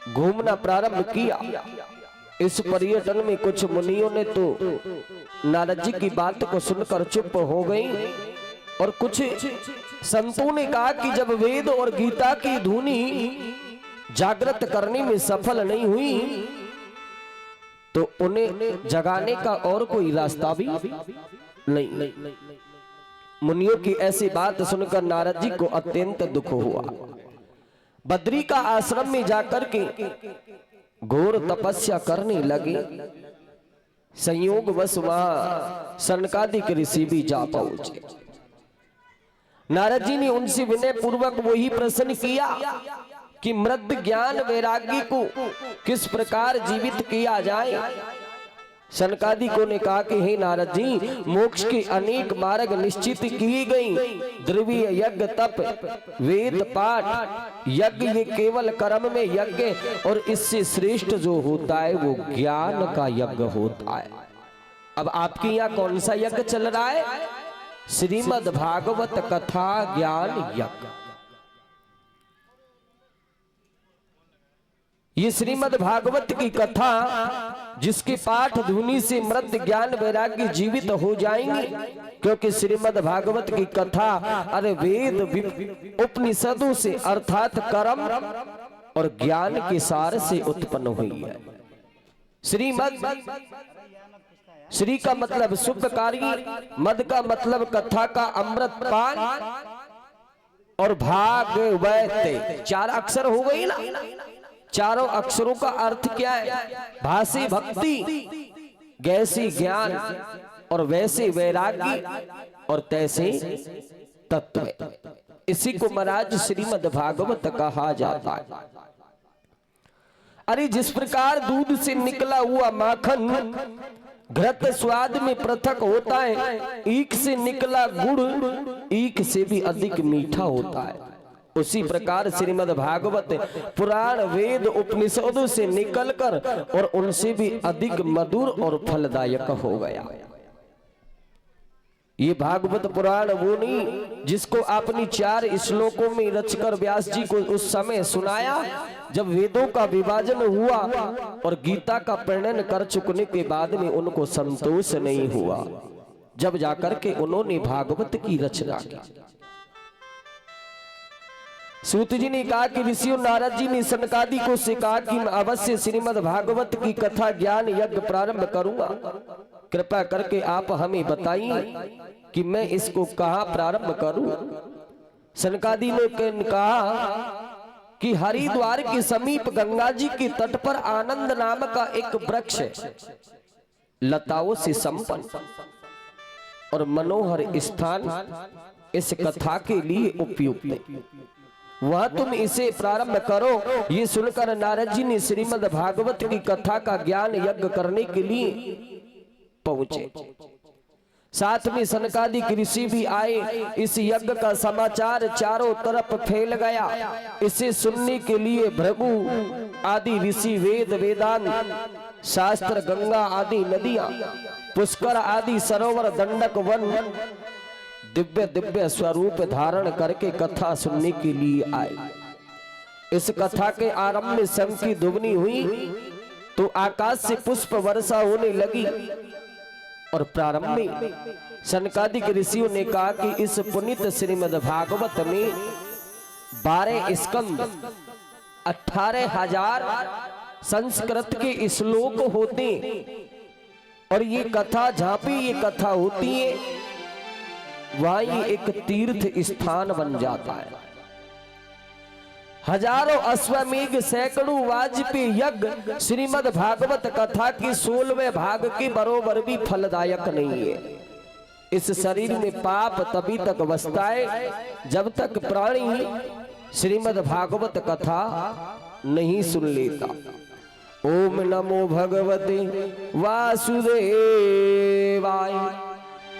घूमना प्रारंभ किया। इस पर्यटन में कुछ मुनियों ने तो नारद जी की बात को सुनकर चुप हो गई और कुछ संतों ने कहा कि जब वेद और गीता की धुनी जागृत करने में सफल नहीं हुई तो उन्हें जगाने का और कोई रास्ता भी नहीं। मुनियों की ऐसी बात सुनकर नारद जी को अत्यंत दुख हुआ। बद्री का आश्रम में जाकर के घोर तपस्या करने लगे। संयोग बस वहां सनकादिक ऋषि भी जा पहुंचे। नारद जी ने उनसे विनय पूर्वक वही प्रश्न किया कि मृद ज्ञान वैराग्य को किस प्रकार जीवित किया जाए। सनकादिकों ने कहा कि हे नारद जी, मोक्ष के अनेक मार्ग निश्चित किए गई। द्रव्य यज्ञ, तप, वेद पाठ, यज्ञ ये केवल कर्म में यज्ञ, और इससे श्रेष्ठ जो होता है वो ज्ञान का यज्ञ होता है। अब आपके यहाँ कौन सा यज्ञ चल रहा है? श्रीमद् भागवत कथा ज्ञान यज्ञ। ये श्रीमद् भागवत की कथा जिसके पाठ धुनी से मृत ज्ञान वैराग्य जीवित हो जाएंगे, क्योंकि श्रीमद् भागवत की कथा अरे वेद उपनिषदों से अर्थात कर्म और ज्ञान के सार से उत्पन्न हुई है। श्रीमद्, श्री का मतलब शुभकारी, मद का मतलब कथा का अमृत पान, और भागवत चार अक्षर हो गई ना। चारों अक्षरों का अर्थ क्या है? भाषी भक्ति, गैसी ज्ञान, और वैसे वैराग्य, और तैसे तत्व। इसी को महाराज श्रीमद् भागवत कहा जाता है। अरे जिस प्रकार दूध से निकला हुआ माखन घृत स्वाद में पृथक होता है, ईख से निकला गुड़ ईख से भी अधिक मीठा होता है, उसी प्रकार श्रीमद् भागवत पुराण वेद उपनिषदों से निकलकर और उनसे भी अधिक मधुर और फलदायक हो गया। ये भागवत पुराण वो नहीं जिसको आपने 4 श्लोकों में रचकर व्यास जी को उस समय सुनाया जब वेदों का विभाजन हुआ और गीता का प्रणयन कर चुकने के बाद में उनको संतोष नहीं हुआ, जब जाकर के उन्होंने भागवत की रचना की। सूत जी ने कहा कि ऋषियों, नारद जी ने सनकादि को से कहा कि मैं अवश्य श्रीमद् भागवत की कथा ज्ञान यज्ञ प्रारंभ करूंगा, कृपा करके आप हमें बताइए कि मैं इसको कहाँ प्रारंभ करूं। सनकादि ने कहा कि हरिद्वार के समीप गंगा जी के तट पर आनंद नाम का एक वृक्ष है, लताओं से संपन्न और मनोहर स्थान इस कथा के लिए उपयुक्त है, वह तुम इसे प्रारंभ करो। ये सुनकर नारद जी ने श्रीमद् भागवत की कथा का ज्ञान यज्ञ करने के लिए पहुंचे। साथ में सनकादिक ऋषि भी आए। इस यज्ञ का समाचार चारों तरफ फैल गया। इसे सुनने के लिए भृगु आदि ऋषि, वेद वेदांत शास्त्र, गंगा आदि नदियां, पुष्कर आदि सरोवर, दंडक वन दिव्य दिव्य स्वरूप धारण करके कथा सुनने के लिए आए। इस कथा के आरंभ में शंख की ध्वनि हुई तो आकाश से पुष्प वर्षा होने लगी और प्रारंभ में सनकादिक ऋषियों ने कहा कि इस पुनीत श्रीमद् भागवत में 12 स्कंद 18,000 संस्कृत के श्लोक होते और ये कथा जहां पे ये कथा होती है वहीं एक तीर्थ स्थान बन जाता है। हजारों अश्वमेघ सैकड़ों वाजपेयी यज्ञ श्रीमद् भागवत कथा की 16वें भाग के बरोबर भी फलदायक नहीं है। इस शरीर में पाप तभी तक बसता है जब तक प्राणी श्रीमद् भागवत कथा नहीं सुन लेता। ओम नमो भगवते वासुदेवाय।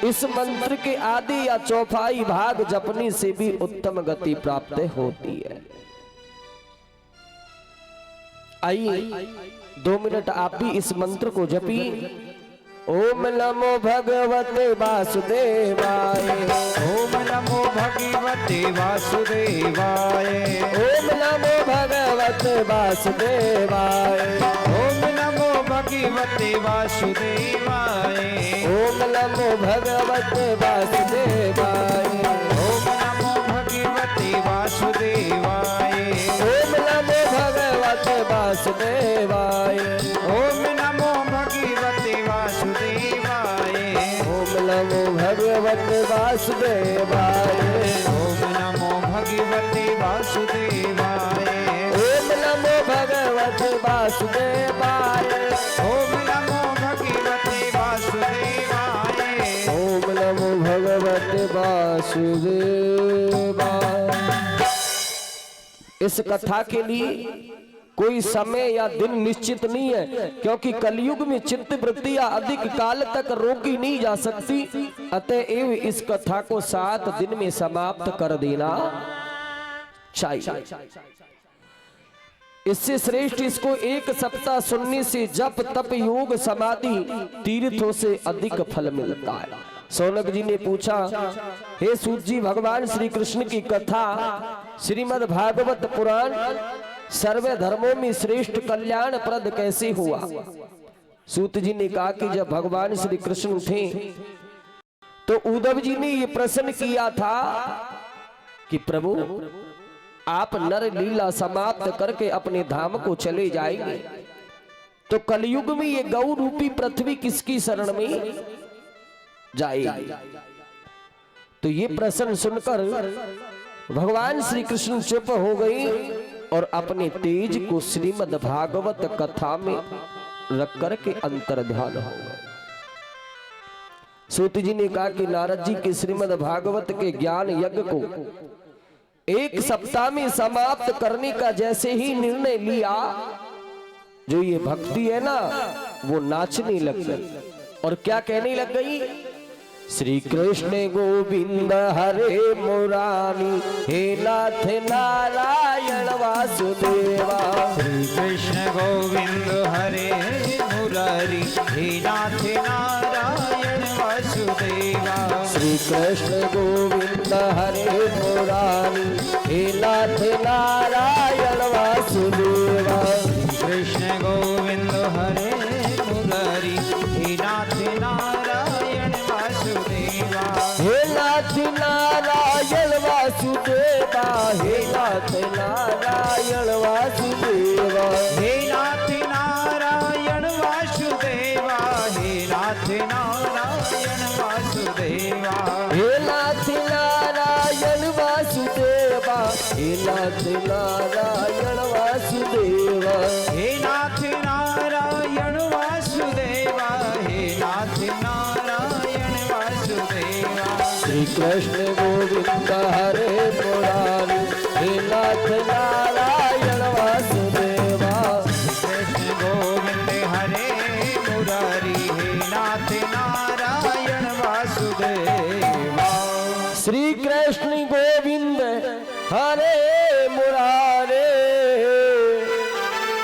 इस मंत्र के आदि या चौथाई भाग जपने से भी उत्तम गति प्राप्त होती है। आइए 2 मिनट आप भी इस मंत्र को जपिए। ओम नमो भगवते वासुदेवाय। ओम नमो भगवते वासुदेवाय। ओम नमो भगवते वासुदेवाय। ओम नमो भगवते वासुदेवाय। ओम नमो भगवते वासुदेवाय। ओम नमो भगवते वासुदेवाय। ओम नमो भगवते वासुदेवाय। ओम नमो भगवते वासुदेवाय। ओम नमो भगवते वासुदेवाय। ओम नमो भगवते वासुदेवाय। ओम नमो भगवते वासुदेवाय। ओम नमो भगवते वासुदेवाय। ओम नमो भगवते वासुदेवाय। इस कथा के लिए कोई समय या दिन निश्चित नहीं है, क्योंकि कलयुग में चित्त वृत्तियां अधिक काल तक रोकी नहीं जा सकती। अतएव इस कथा को 7 दिन में समाप्त कर देना चाहिए। इससे श्रेष्ठ इसको 1 सप्ताह सुनने से जप तप योग समाधि तीर्थों से अधिक फल मिलता है। सौनक जी ने पूछा, हे सूत जी, भगवान श्री कृष्ण की कथा श्रीमद् भागवत पुराण सर्वे धर्मों में श्रेष्ठ कल्याण प्रद कैसे हुआ? सूत जी ने कहा कि जब भगवान श्री कृष्ण थे तो उद्धव जी ने ये प्रश्न किया था कि प्रभु आप नर लीला समाप्त करके अपने धाम को चले जाएंगे, तो कलयुग में ये गौ रूपी पृथ्वी किसकी शरण में जाएगी? तो ये प्रश्न सुनकर भगवान श्री कृष्ण चुप हो गई और अपने तेज को श्रीमद् भागवत कथा में रख करके अंतर ध्यान हो गए। सूत जी ने कहा कि नारद जी के श्रीमद् भागवत के ज्ञान यज्ञ को 1 सप्ताह में समाप्त करने का जैसे ही निर्णय लिया, जो ये भक्ति है ना वो नाचने लग गई। और क्या कहने लग गई? श्री कृष्ण गोविंद हरे मुरारी, हे नाथ नारायण वासुदेवा। श्री कृष्ण गोविंद हरे मुरारी, हे नाथ नारायण वासुदेवा। श्री कृष्ण गोविंद हरे मुरारी, हे नाथ नारायण वासुदेवा। कृष्ण गोविंद हरे मुरारी, हे नाथ नारायण वासुदेवा। हे नाथ नारायण वासुदेवा। हे नाथ नारायण वासुदेवा। हे नाथ नारायण वासुदेवा। हे नाथ नारायण वासुदेवा। हे नाथ नारायण वासुदेवा। हे नाथ नारायण वासुदेवा। हे नाथ नारायण वासुदेवा। हे नाथ नारायण वासुदेवा। श्री कृष्ण गोविंद हरे मुरारी, हे नाथ नारायण वासुदेवा। कृष्ण गोविंद हरे मुरारी, हे नाथ नारायण वासुदेवा। श्री कृष्ण गोविंद हरे मुरारे,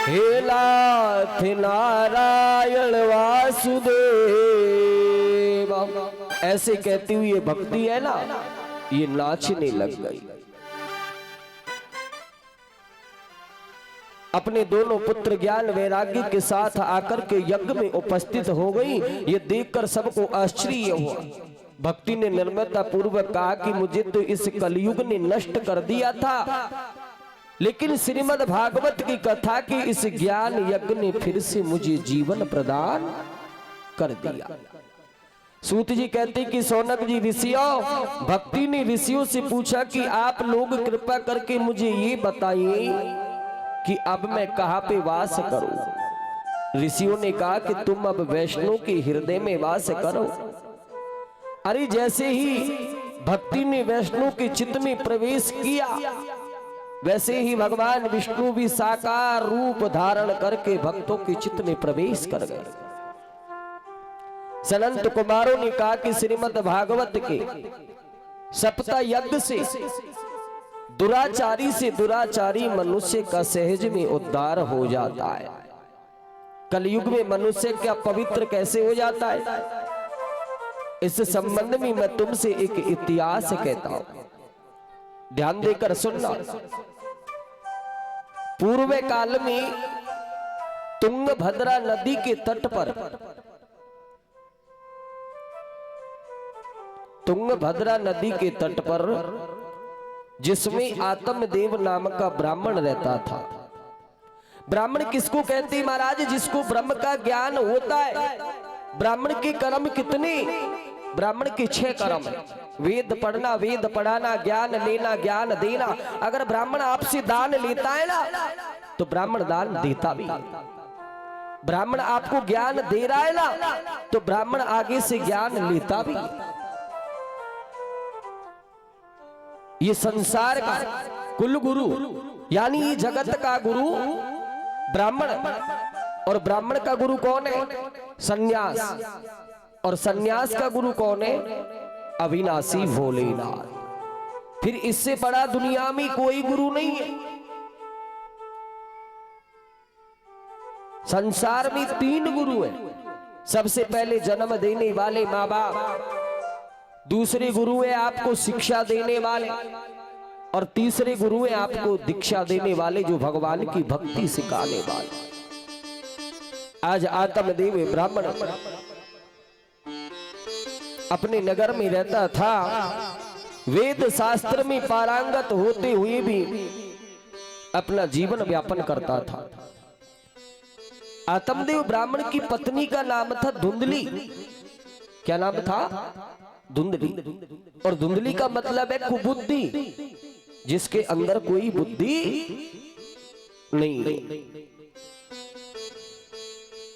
हे नाथ नारायण वासुदेवा। ऐसे कहती हुई ये भक्ति है ना, ये नाचने लग गई। अपने दोनों पुत्र ज्ञान वैराग्य के साथ आकर के यज्ञ में उपस्थित हो गई। ये देखकर सबको आश्चर्य हुआ। भक्ति ने निर्मलता पूर्वक कहा कि मुझे तो इस कलयुग ने नष्ट कर दिया था, लेकिन श्रीमद् भागवत की कथा की इस ज्ञान यज्ञ ने फिर से मुझे जीवन प्रदान कर दिया। सूत जी कहते कि सौनक जी ऋषियों, भक्ति ने ऋषियों से पूछा कि आप लोग कृपा करके मुझे ये बताइए कि अब मैं कहाँ पे वास करूं। ऋषियों ने कहा कि तुम अब वैष्णव के हृदय में वास करो। अरे जैसे ही भक्ति ने वैष्णव के चित्त में प्रवेश किया, वैसे ही भगवान विष्णु भी साकार रूप धारण करके भक्तों के चित्त में प्रवेश कर गए। सनंत कुमारों ने कहा कि श्रीमद् भागवत के सप्ताह यज्ञ से दुराचारी से दुराचारी मनुष्य का सहज में उद्धार हो जाता है। कलयुग में मनुष्य क्या पवित्र कैसे हो जाता है, इस संबंध में मैं तुमसे एक इतिहास कहता हूं, ध्यान देकर सुनना। पूर्व काल में तुंगभद्रा नदी के तट पर, तुंगभद्रा नदी के तट पर जिसमें आत्मदेव नाम का ब्राह्मण रहता था। ब्राह्मण किसको कहते हैं महाराज? जिसको ब्रह्म का ज्ञान होता है। ब्राह्मण के कर्म कितने? ब्राह्मण के 6 कर्म है। वेद पढ़ना, वेद पढ़ाना, ज्ञान लेना, ज्ञान देना। अगर ब्राह्मण आपसे दान लेता है ना, तो ब्राह्मण दान देता भी। ब्राह्मण आपको ज्ञान दे रहा है ना, तो ब्राह्मण आगे से ज्ञान लेता भी। ये संसार का कुल गुरु, यानी ये जगत का गुरु ब्राह्मण। और ब्राह्मण का गुरु कौन है? सन्यास। और सन्यास का गुरु कौन है? अविनाशी भोलेनाथ। फिर इससे बड़ा दुनिया में कोई गुरु नहीं है। संसार में 3 गुरु हैं। सबसे पहले जन्म देने वाले माँ बाप, दूसरे गुरु है आपको शिक्षा देने वाले, और तीसरे गुरु है आपको दीक्षा देने वाले, जो भगवान की भक्ति सिखाने वाले। आज आत्मदेव ब्राह्मण अपने नगर में रहता था। वेद शास्त्र में पारंगत होते हुए भी अपना जीवन व्यापन करता था। आत्मदेव ब्राह्मण की पत्नी का नाम था धुंधली। क्या नाम था? धुंधली। और धुंधली का मतलब है कुबुद्धि, जिसके अंदर कोई बुद्धि नहीं।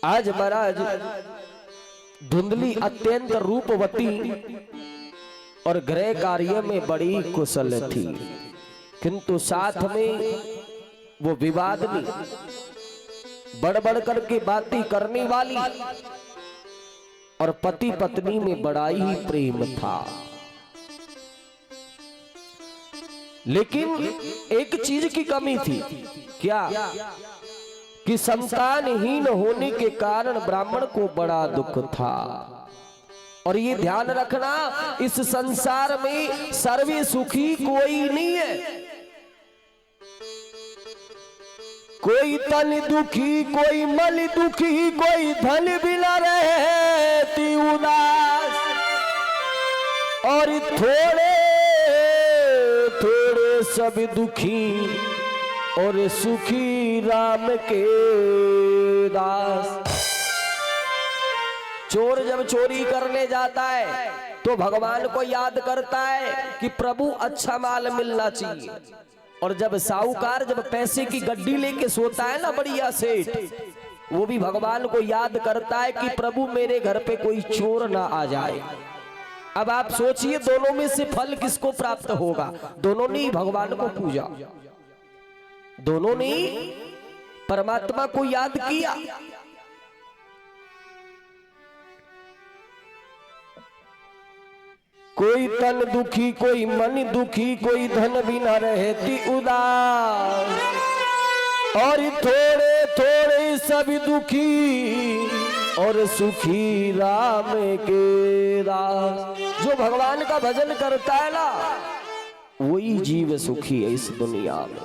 आज महाराज धुंधली अत्यंत रूपवती और गृह कार्य में बड़ी कुशल थी, किंतु साथ में वो विवादनी, बड़ करके बातें करने वाली, और पति पत्नी में बड़ा ही प्रेम था। लेकिन एक चीज की कमी थी। क्या? कि संतानहीन होने के कारण ब्राह्मण को बड़ा दुख था। और ये ध्यान रखना, इस संसार में सर्वे सुखी कोई नहीं है। कोई तन दुखी, कोई मन दुखी, कोई धन बिना रहती उदास, और थोड़े थोड़े सब दुखी और सुखी राम के दास। चोर जब चोरी करने जाता है तो भगवान को याद करता है कि प्रभु अच्छा माल मिलना चाहिए। और जब साहूकार जब पैसे की गड्डी लेके सोता है ना बढ़िया सेठ, वो भी भगवान को याद करता है कि प्रभु मेरे घर पे कोई चोर ना आ जाए। अब आप सोचिए दोनों में से फल किसको प्राप्त होगा? दोनों ने ही भगवान को पूजा, दोनों ने परमात्मा को याद किया। कोई तन दुखी, कोई मन दुखी, कोई धन बिना रहती उदास, और थोड़े थोड़े सब दुखी और सुखी राम के दास। जो भगवान का भजन करता है ना, वही जीव सुखी है इस दुनिया में।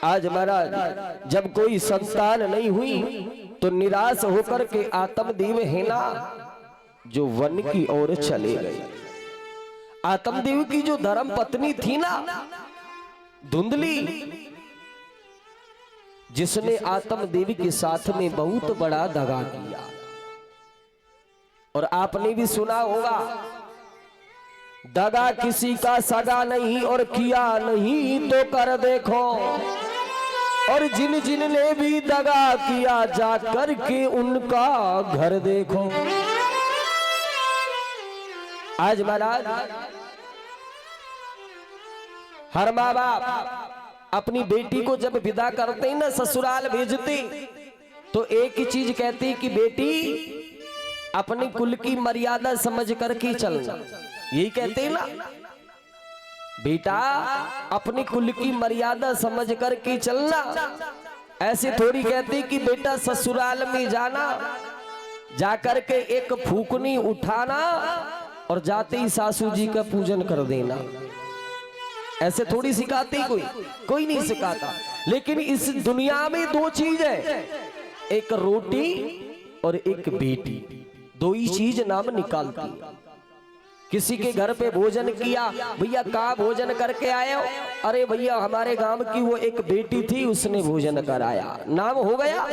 आज महाराज जब कोई संतान नहीं हुई तो निराश होकर के आत्मदेव है ना, जो वन की ओर चले गए। आत्मदेव की जो धर्म पत्नी थी ना धुंधली, जिसने आत्मदेव के साथ में बहुत बड़ा दगा किया, और आपने भी सुना होगा, दगा किसी का सगा नहीं और किया नहीं तो कर देखो, और जिन जिन ने भी दगा किया जा कर के उनका घर देखो। आज महाराज हर माँ बाप अपनी बेटी को जब विदा करते हैं ना, ससुराल भेजते, तो एक ही चीज कहते कि बेटी अपने कुल की मर्यादा समझ करके चलना। यही कहते हैं ना, बेटा अपने कुल की मर्यादा समझ करके चलना। ऐसे थोड़ी कहते कि बेटा ससुराल में जाना, जाकर के एक फूकनी उठाना और जाते ही सासू जी का पूजन कर देना। ऐसे थोड़ी सिखाते कोई नहीं सिखाता। लेकिन इस दुनिया में दो चीज है, एक रोटी और एक बेटी, दो ही चीज नाम निकालती। किसी के घर पे भोजन किया, भैया कहाँ भोजन करके आए हो? अरे भैया हमारे गांव की वो एक बेटी थी, उसने भोजन कराया, नाम हो गया।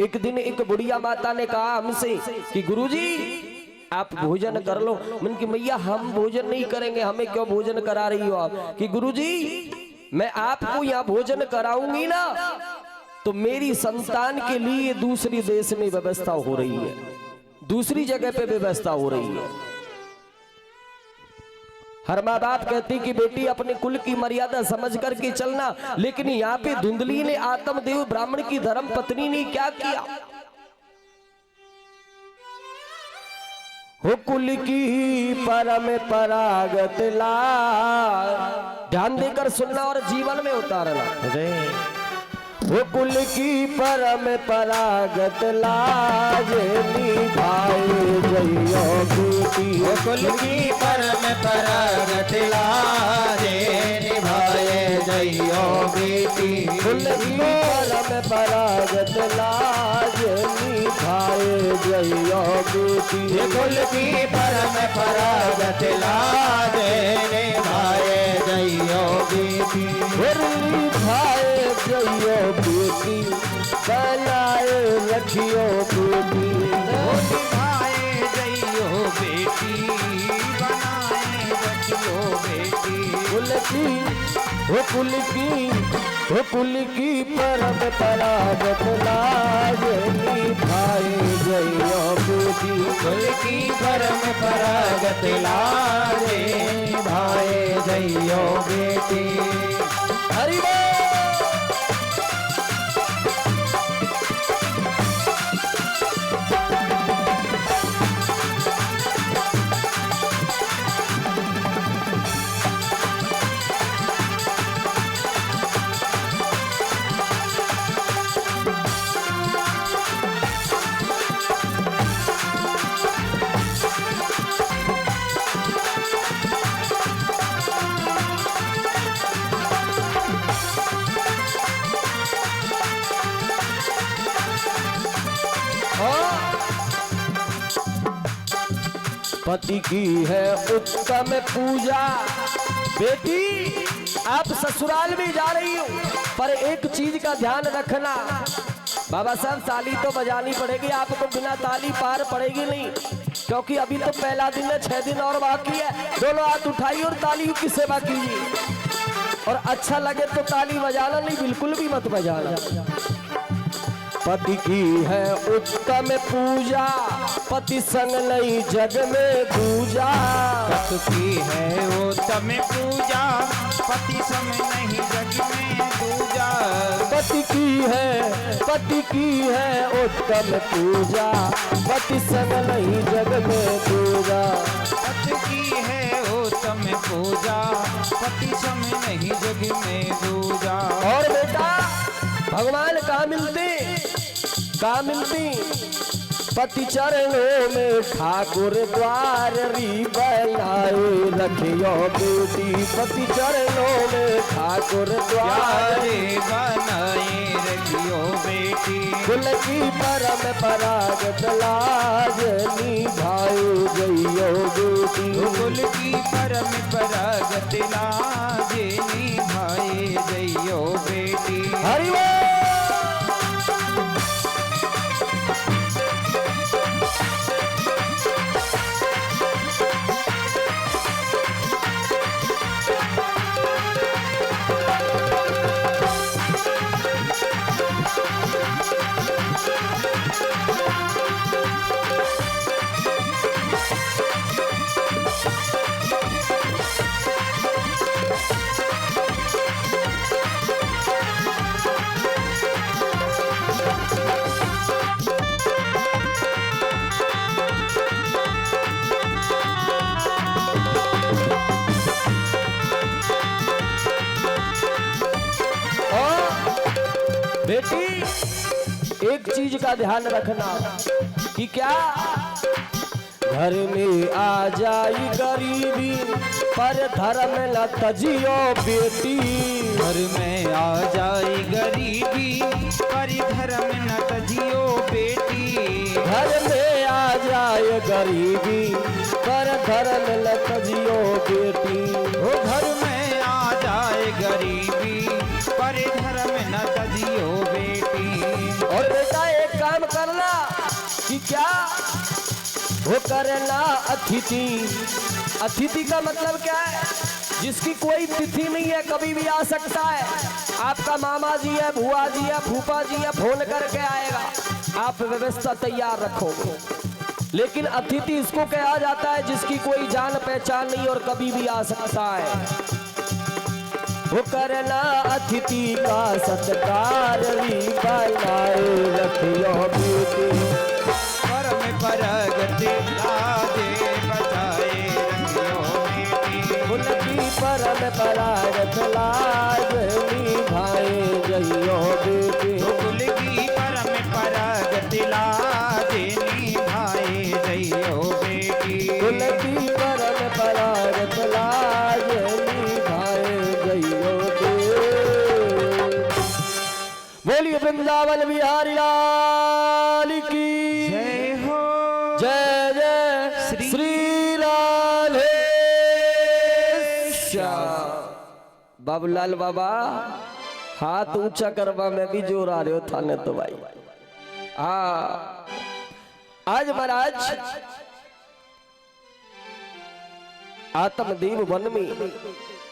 एक दिन एक बुढ़िया माता ने कहा हमसे कि गुरुजी आप भोजन कर लो। मन की मैया हम भोजन नहीं करेंगे, हमें क्यों भोजन करा रही हो आप? कि गुरुजी मैं आपको यहाँ भोजन कराऊंगी ना, तो मेरी संतान के लिए दूसरी देश में व्यवस्था हो रही है, दूसरी जगह पे व्यवस्था हो रही है। हर माँ बाप कहती कि बेटी अपने कुल की मर्यादा समझ करके चलना। लेकिन यहाँ पे धुंधली ने, आत्मदेव ब्राह्मण की धर्म पत्नी ने क्या किया? हो कुल की परम परागत ला, ध्यान देकर सुनना और जीवन में उतारना। वो कुल की परम परागत लाज निभाए जइयो बेटी, वो कुल की परम परागत लाज निभाए जइयो बेटी, कुल की परम परागत लाज निभाए जइयो बेटी, कुल की परम परागत लाज निभाए जइयो बेटी, निभाए जइयो बेटी, बनाए रखियो बेटी, निभाए जइयो बेटी, बनाए रखियो बेटी। वो कुल की परम परागत लाज निभाए जइयो बेटी, कुल की परम परागत लाज निभाए जइयो बेटी। हरि बोल। पति की है उत्तम पूजा। बेटी आप ससुराल में जा रही हो, पर एक चीज का ध्यान रखना, बाबा साहब ताली तो बजानी पड़ेगी आपको, बिना ताली पार पड़ेगी नहीं, क्योंकि अभी तो पहला दिन है, 6 दिन और बाकी है। दोनों हाथ उठाइए और ताली की सेवा कीजिए, और अच्छा लगे तो ताली बजाना, नहीं बिल्कुल भी मत बजाना। पति की है उत्तम पूजा, पति संग नहीं जग में दूजा। पति की है उत्तम पूजा, पति संग नहीं जग में दूजा। पति की है उत्तम पूजा, पति संग नहीं जग में दूजा। पति की है उत्तम पूजा, पति संग नहीं जग में दूजा। और बेटा भगवान कहाँ मिलते? पति चरणों में ठाकुर द्वार री बनाए रखियो बेटी, पति चरणों में ठाकुर द्वार बनाए रखियो बेटी। कुल की परम परागत लाज निभाए जइयो बेटी, कुल की परम परागत लाज निभाए जइयो बेटी। हरि बोल। बेटी एक चीज का ध्यान रखना कि क्या घर में आ जाई गरीबी पर धर्म न तजियो बेटी। घर में आ जाए गरीबी पर धर्म न तजियो बेटी। घर में आ जाए गरीबी पर धर्म न तजियो बेटी। ओ घर में आ जाए गरीबी पर धर्म न तजियो बेटी। और बेटा एक काम करना कि क्या वो करना अतिथि। अतिथि का मतलब क्या है? जिसकी कोई तिथि नहीं है, कभी भी आ सकता है। आपका मामा जी है, बुआ जी है, फूफा जी है, फोन करके आएगा, आप व्यवस्था तैयार रखोगे। लेकिन अतिथि इसको कहा जाता है जिसकी कोई जान पहचान नहीं और कभी भी आ सकता है। वो करना अतिथि का सत्कार बनाए रखियो बेटी। परम परगति लाजे बचाए रखियो बेटी। उनकी परम परागत लाज निभाए जइयो बेटी। कुल की परम परगति लाजे निभाए जइयो बेटी। उनकी परम परागत लाज निभाए जइयो बेटी। बोलिए वृंदावन बिहारी लाल की जय हो। जय जय श्री राधे श्याम। बाबूलाल बाबा हाथ ऊंचा करवा में भी जोर आ रहे हो थाने तो भाई। हाँ आज महाराज आत्मदेव वन में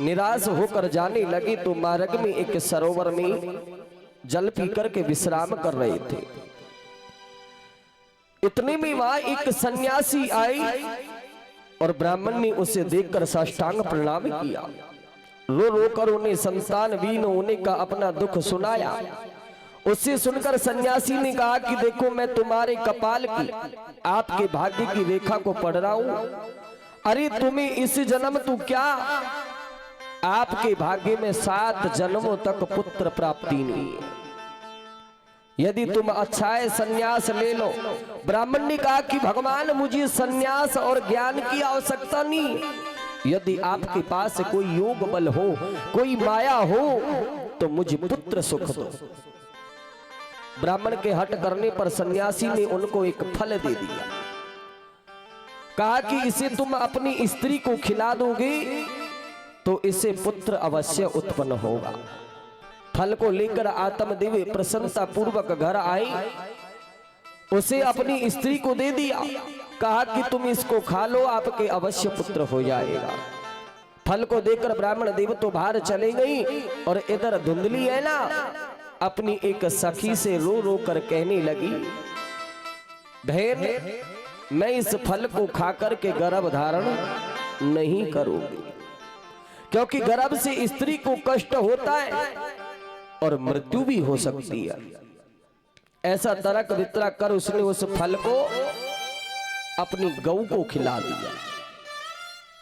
निराश होकर जाने लगे तो मार्ग में एक सरोवर में जल पीकर के विश्राम कर रहे थे। इतने में वहां एक सन्यासी आई और ब्राह्मण ने उसे देखकर साष्टांग प्रणाम किया। रो रो कर उन्हें संतान विहीन होने का अपना दुख सुनाया। उससे सुनकर सन्यासी ने कहा कि देखो मैं तुम्हारे कपाल की आपके भाग्य की रेखा को पढ़ रहा हूं। अरे तुम्हें इस जन्म तो क्या आपके भाग्य में 7 जन्मों तक पुत्र प्राप्ति नहीं है। यदि तुम अच्छा है सन्यास ले लो। ब्राह्मण ने कहा कि भगवान मुझे सन्यास और ज्ञान की आवश्यकता नहीं। यदि आपके पास कोई योग बल हो, कोई माया हो तो मुझे पुत्र सुख दो। ब्राह्मण के हट करने पर सन्यासी ने उनको एक फल दे दिया। कहा कि इसे तुम अपनी स्त्री को खिला दोगे तो इसे पुत्र अवश्य उत्पन्न होगा। फल को लेकर आत्मदेव प्रसन्नता पूर्वक घर आई, उसे अपनी स्त्री को दे दिया। कहा कि तुम इसको खा लो, आपके अवश्य पुत्र हो जाएगा। फल को देकर ब्राह्मण देव तो बाहर चले गई और इधर धुंधली है ना अपनी एक सखी से रो रो कर कहने लगी, बहन मैं इस फल को खाकर के गर्भ धारण नहीं करूंगी, क्योंकि गर्भ से स्त्री को कष्ट होता है और मृत्यु भी हो सकती है। ऐसा तर्क वितरक कर उसने उस फल को अपनी गऊ को खिला दिया।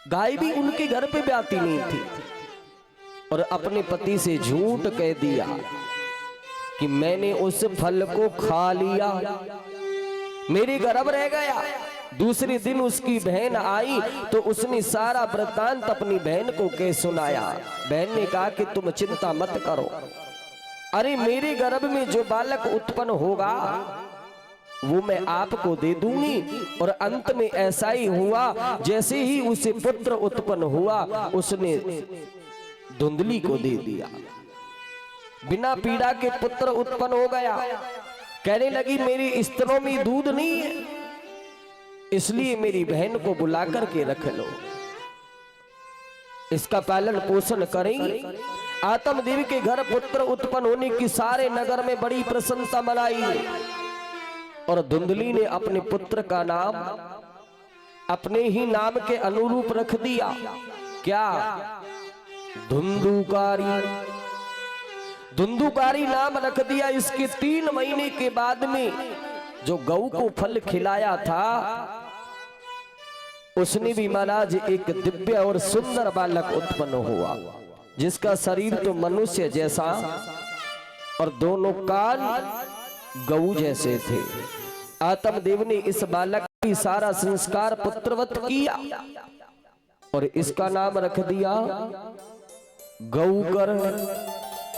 गाय भी उनके घर पे ब्याती नहीं थी और अपने पति से झूठ कह दिया कि मैंने उस फल को खा लिया, मेरे गर्भ रह गया। दूसरे दिन उसकी बहन आई तो उसने सारा वृत्तांत अपनी बहन को कह सुनाया। बहन ने कहा कि तुम चिंता मत करो, अरे मेरे गर्भ में जो बालक उत्पन्न होगा वो मैं आपको दे दूंगी। और अंत में ऐसा ही हुआ, जैसे ही उसे पुत्र उत्पन्न हुआ उसने धुंधली को दे दिया। बिना पीड़ा के पुत्र उत्पन्न हो गया। कहने लगी मेरी स्तनों में दूध नहीं है, इसलिए मेरी बहन को बुला करके रख लो, इसका पालन पोषण करेंगे। आत्मदेव के घर पुत्र उत्पन्न होने की सारे नगर में बड़ी प्रशंसा मनाई और धुंधली ने अपने पुत्र का नाम अपने ही नाम के अनुरूप रख दिया। क्या? धुंधुकारी। धुंधुकारी नाम रख दिया। इसके 3 महीने के बाद में जो गऊ को फल खिलाया था उसने भी महाराज एक दिव्य और सुंदर बालक उत्पन्न हुआ, जिसका शरीर तो मनुष्य जैसा और दोनों कान गऊ जैसे थे। आत्मदेव ने इस बालक की सारा संस्कार पुत्रवत किया और इसका नाम रख दिया गौकर्ण।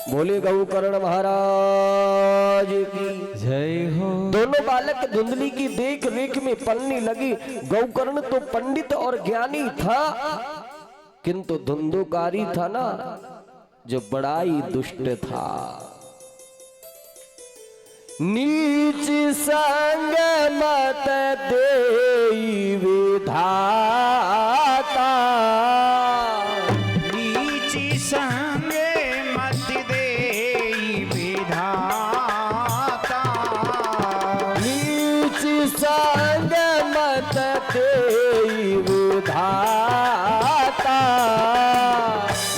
बोले गौकर्ण महाराज की जय हो। दोनों बालक धुंधली की देख रेख में पलने लगी। गौकर्ण तो पंडित और ज्ञानी था, किंतु धुंधुकारी था ना, जो बड़ा ही दुष्ट था। नीच संग मत देई विधाता, नीच संग मत देई विधाता, नीच संग मत देई विधाता,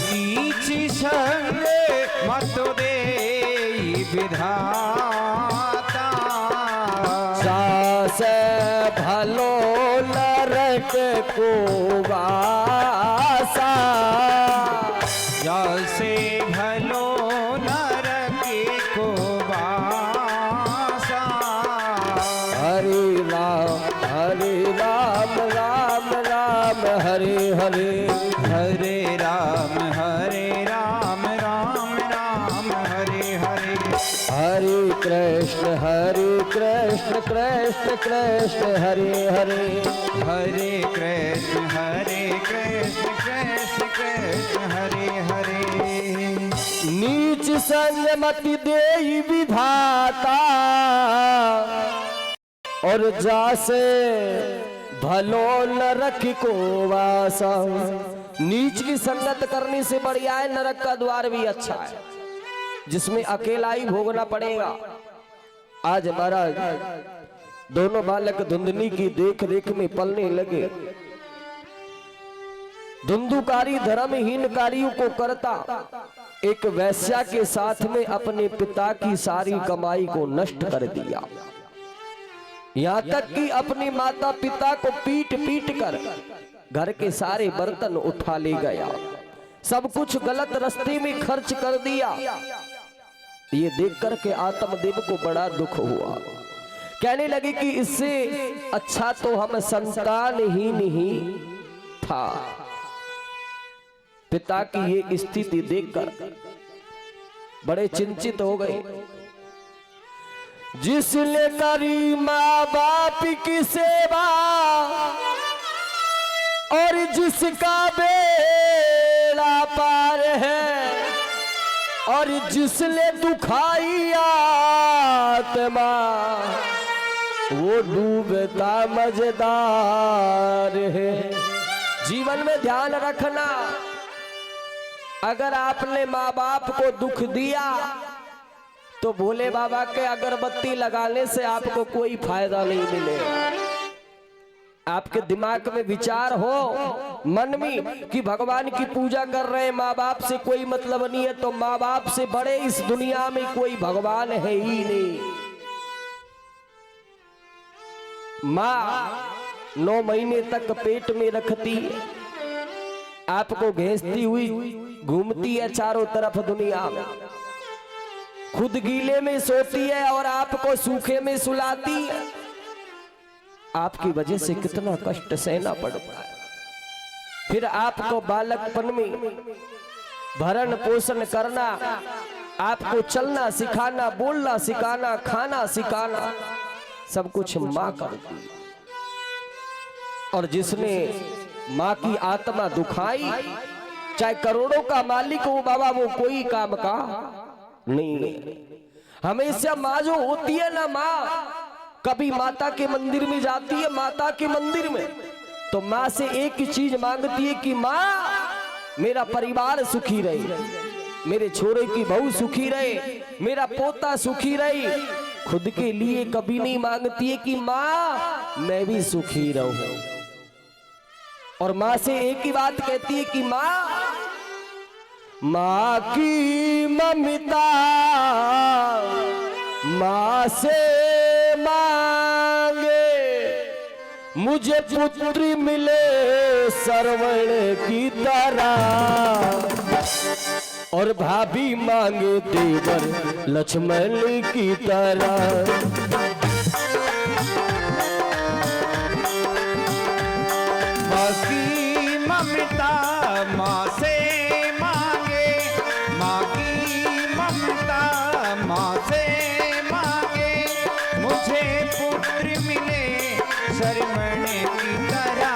नीच संग मत देई विधाता, सास भलो नरक को वासा, जैसे भलो नरक को वासा। हरे राम राम राम हरे हरे, हरे राम राम राम हरे हरे, हरे कृष्ण कृष्ण कृष्ण हरे हरे, हरे कृष्ण कृष्ण कृष्ण हरे हरे। नीच संग मति देई विधाता, और जासे भलो नरक को वासा। नीच की संगत करने से बढ़िया है नरक का द्वार भी अच्छा है, जिसमें अकेला ही भोगना पड़ेगा। आज महाराज दोनों बालक धुंधली की देख रेख में पलने लगे। धुंधुकारी धर्महीन कार्यों को करता, एक वैश्या के साथ में अपने पिता की सारी कमाई को नष्ट कर दिया। यहाँ तक कि अपनी माता पिता को पीट पीट कर घर के सारे बर्तन उठा ले गया, सब कुछ गलत रास्ते में खर्च कर दिया। ये देख कर के आत्मदेव को बड़ा दुख हुआ। कहने लगे कि इससे अच्छा तो हम संतान ही नहीं था। पिता की ये स्थिति देखकर बड़े चिंतित हो गए। जिसने करी माँ बाप की सेवा और जिसका बेड़ा पार है, और जिसने दुखाई आत्मा वो डूबता मजेदार है। जीवन में ध्यान रखना, अगर आपने माँ बाप को दुख दिया तो भोले बाबा के अगरबत्ती लगाने से आपको कोई फायदा नहीं मिलेगा। आपके दिमाग में विचार हो मन में कि भगवान की पूजा कर रहे हैं, माँ बाप से कोई मतलब नहीं है, तो माँ बाप से बड़े इस दुनिया में कोई भगवान है ही नहीं। माँ 9 महीने तक पेट में रखती है, आपको भेजती हुई घूमती है चारों तरफ दुनिया में, खुद गीले में सोती है और आपको सूखे में सुलाती है। आपकी वजह से कितना कष्ट सहना पड़ता है। फिर आपको बालकपन में भरण पोषण करना, आपको चलना सिखाना, बोलना सिखाना, खाना सिखाना, सब कुछ माँ करती है। और जिसने माँ की आत्मा दुखाई, चाहे करोड़ों का मालिक हो बाबा, वो कोई काम का नहीं है। हमेशा माँ जो होती है ना, माँ कभी माता के मंदिर में जाती है, माता के मंदिर में तो माँ से एक ही चीज मांगती है कि माँ मेरा परिवार सुखी रहे, मेरे छोरे की बहू सुखी रहे, मेरा पोता सुखी रहे। खुद के लिए कभी नहीं मांगती है कि माँ मैं भी सुखी रहूं। और माँ से एक ही बात कहती है कि माँ की ममता माँ से मांगे, मुझे पुत्री मिले श्रवण की तरह। और भाभी मांगे देवर लक्ष्मण की तरह। बाकी ममता माँ से मांगे, माँ की ममता माँ से मांगे, मुझे पुत्र मिले शर्मण की तरह।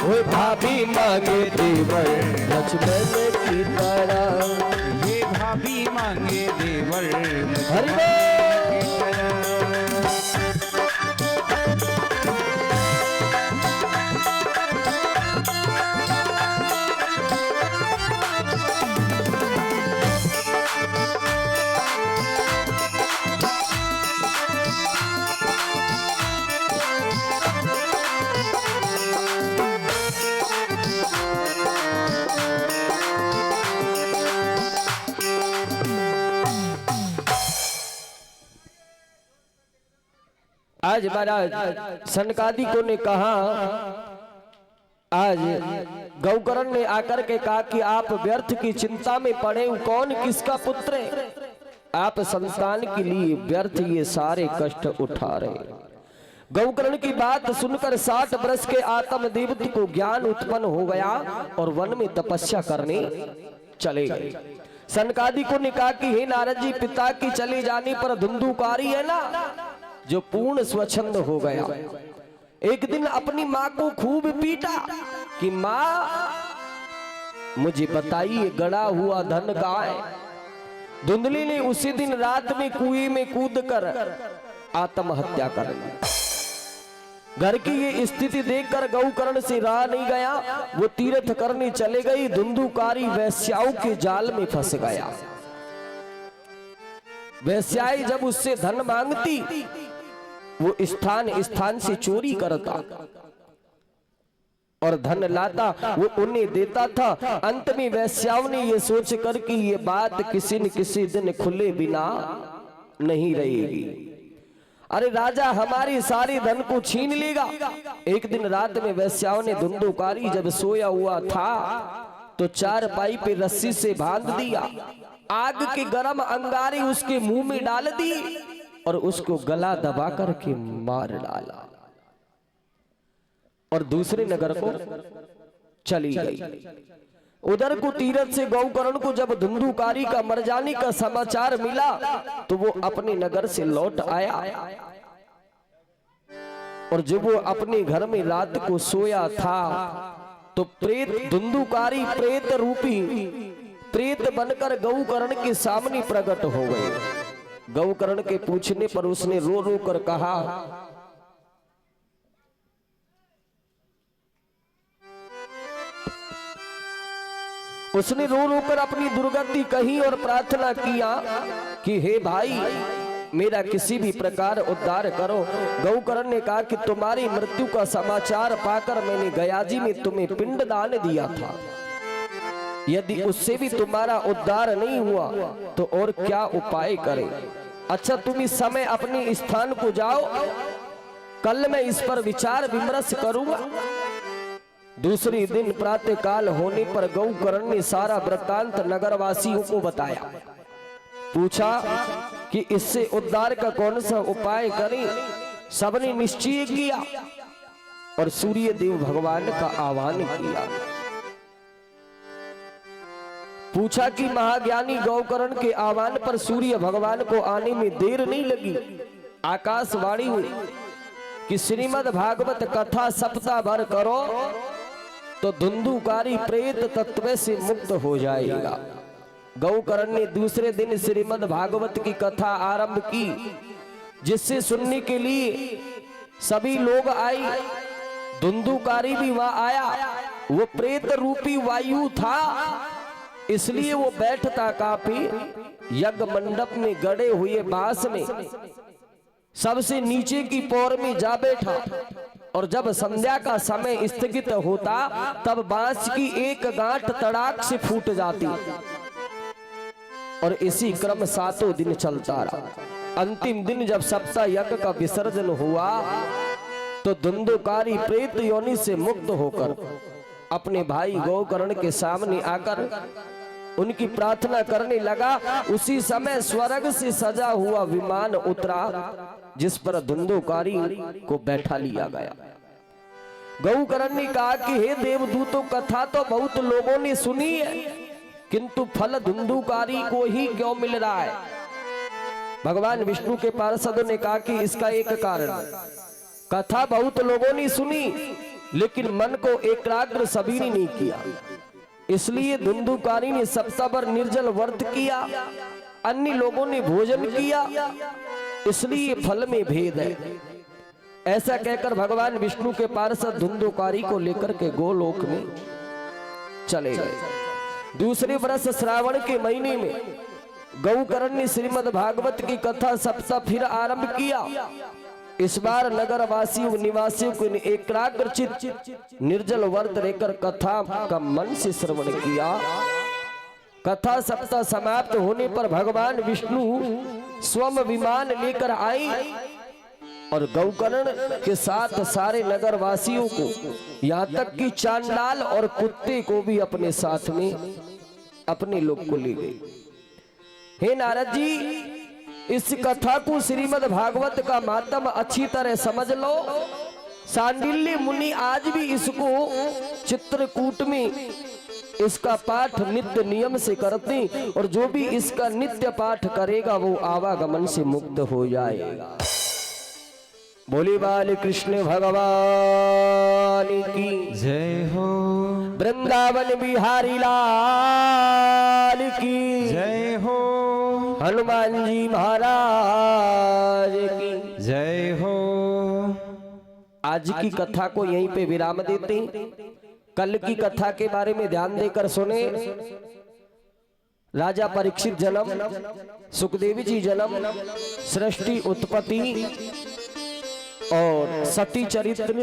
वो भाभी मांगे देवर लक्ष्मण की तरह। ये भाभी मांगे देवर हरि बोल। की तरह। आज महाराज सनकादिकों ने कहा, आज गौकर्ण ने आकर के कहा कि आप व्यर्थ की चिंता में पड़े, कौन किसका पुत्र है? आप संतान के लिए व्यर्थ ये सारे कष्ट उठा रहे। गौकर्ण की बात सुनकर 60 वर्ष के आत्म देवता को ज्ञान उत्पन्न हो गया और वन में तपस्या करने चले गए। सनकादिकों ने कहा कि हे नारद जी, पिता की चले जाने पर धुंधुकारी है ना, जो पूर्ण स्वच्छंद हो गया, एक दिन अपनी माँ को खूब पीटा कि माँ मुझे बताइए गड़ा हुआ धन कहाँ है। धुंधली ने उसी दिन रात में कुएं में कूदकर आत्महत्या कर ली। घर की ये स्थिति देखकर गौकर्ण से रहा नहीं गया, वो तीर्थ करने चले गई। धुंधुकारी वैश्याओं के जाल में फंस गया। वैश्याई जब उससे धन मांगती, वो स्थान स्थान से चोरी करता और धन लाता, वो उन्हें देता था। अंत में वैश्याओं ने ये सोच कर कि ये बात किसी न किसी दिन खुले बिना नहीं रहेगी। अरे राजा हमारी सारी धन को छीन लेगा। एक दिन रात में वैश्याओं ने धुंधुकारी जब सोया हुआ था तो चारपाई पे रस्सी से बांध दिया, आग के गर्म अंगारे उसके मुंह में डाल दी और उसको गला दबा करके मार डाला और दूसरे नगर को चली गई। उधर को तीरथ से गौकर्ण को जब धुंधुकारी का मर जाने का समाचार मिला तो वो अपने नगर से लौट आया और जब वो अपने घर में रात को सोया था तो प्रेत धुंधुकारी प्रेत रूपी प्रेत बनकर गौकर्ण के सामने प्रकट हो गए। गौकर्ण के पूछने पर उसने रो रो कर कहा, उसने रो रो कर अपनी दुर्गति कही और प्रार्थना किया कि हे भाई मेरा किसी भी प्रकार उद्धार करो। गौकर्ण ने कहा कि तुम्हारी मृत्यु का समाचार पाकर मैंने गयाजी में तुम्हें पिंड दान दिया था, यदि उससे भी तुम्हारा उद्धार नहीं हुआ तो और क्या उपाय करें। अच्छा तुम इस समय अपने स्थान को जाओ, कल मैं इस पर विचार विमर्श करूंगा। दूसरे दिन प्रातः काल होने पर गौकर्ण ने सारा वृत्तांत नगरवासियों को बताया। पूछा कि इससे उद्धार का कौन सा उपाय करें। सबने निश्चय किया और सूर्य देव भगवान का आह्वान किया। पूछा कि महाज्ञानी गौकर्ण के आह्वान पर सूर्य भगवान को आने में देर नहीं लगी। आकाशवाणी हुई कि श्रीमद् भागवत कथा सप्ताह भर करो तो धुंधुकारी प्रेत तत्व से मुक्त हो जाएगा। गौकर्ण ने दूसरे दिन श्रीमद् भागवत की कथा आरंभ की, जिससे सुनने के लिए सभी लोग आए। धुंधुकारी भी वहां आया। वो प्रेत रूपी वायु था, इसलिए वो बैठता काफी यज्ञ मंडप में गड़े हुए बांस में सबसे नीचे की पौर में जा बैठा और जब संध्या का समय स्थगित होता तब बांस की एक गांठ तड़ाक से फूट जाती और इसी क्रम 7 दिन चलता रहा। अंतिम दिन जब सप्ताह यज्ञ का विसर्जन हुआ तो धुंधुकारी प्रेत योनि से मुक्त होकर अपने भाई गौकर्ण के सामने आकर उनकी प्रार्थना करने लगा। उसी समय स्वर्ग से सजा हुआ विमान उतरा जिस पर धुंधुकारी को बैठा लिया गया। गौकर्ण ने कहा कि हे देवदूतों, कथा तो बहुत लोगों ने सुनी है, किंतु फल धुंधुकारी को ही क्यों मिल रहा है? भगवान विष्णु के पार्षदों ने कहा कि इसका एक कारण, कथा बहुत लोगों ने सुनी लेकिन मन को एकाग्र सभी ने नहीं किया, इसलिए धुंधुकारी ने सप्ताह भर निर्जल व्रत किया, अन्य लोगों ने भोजन किया, इसलिए फल में भेद है। ऐसा कहकर भगवान विष्णु के पार्षद धुंधुकारी को लेकर के गोलोक में चले गए। दूसरे वर्ष श्रावण के महीने में गौकर्ण ने श्रीमद् भागवत की कथा सप्ताह फिर आरंभ किया। इस बार नगर वासियों निवासियों को एकाग्रचित निर्जल व्रत रहकर कथा का मन से श्रवण किया। कथा सप्ताह समाप्त होने पर भगवान विष्णु स्वयं विमान लेकर आए और गौकर्ण के साथ सारे नगर वासियों को, यहाँ तक कि चांडाल और कुत्ते को भी अपने साथ में अपने लोग को ले गए। हे नारद जी, इस कथा को श्रीमद् भागवत का मातम अच्छी तरह समझ लो। सांडिल्य मुनि आज भी इसको चित्रकूट में इसका पाठ नित्य नियम से करते, और जो भी इसका नित्य पाठ करेगा वो आवागमन से मुक्त हो जाएगा। बोली बाल कृष्ण भगवान की जय हो, वृंदावन बिहारी लाल की जय हो, हनुमान जी महाराज की जय हो। आज की कथा को यहीं पे विराम देते हैं। कल की कथा के बारे में ध्यान देकर सुने। राजा परीक्षित जन्म, सुखदेव जी जन्म, सृष्टि उत्पत्ति और सती चरित्र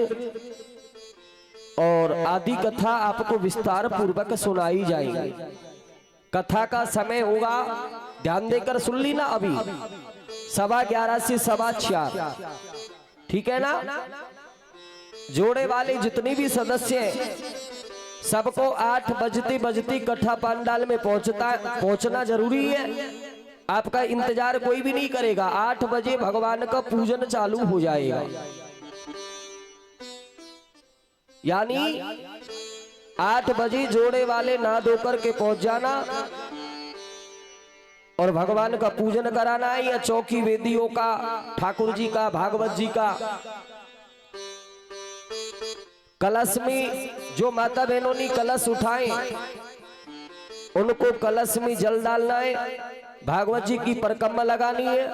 और आदि कथा आपको विस्तार पूर्वक सुनाई जाएगी। कथा का समय होगा, ध्यान देकर सुन ली ना। अभी 11:15 से 4:15, ठीक है ना? जोड़े वाले जितने भी सदस्य हैं सबको 8 बजती कथा पंडाल में पहुंचना जरूरी है। आपका इंतजार कोई भी नहीं करेगा। 8 बजे भगवान का पूजन चालू हो जाएगा, यानी 8 बजे जोड़े वाले नहा धोकर के पहुंच जाना और भगवान का पूजन कराना है। या चौकी वेदियों का, ठाकुर जी का, भागवत जी का, कलश में जो माता बहनों ने कलश उठाए उनको कलश में जल डालना है। भागवत जी की परिक्रमा लगानी है।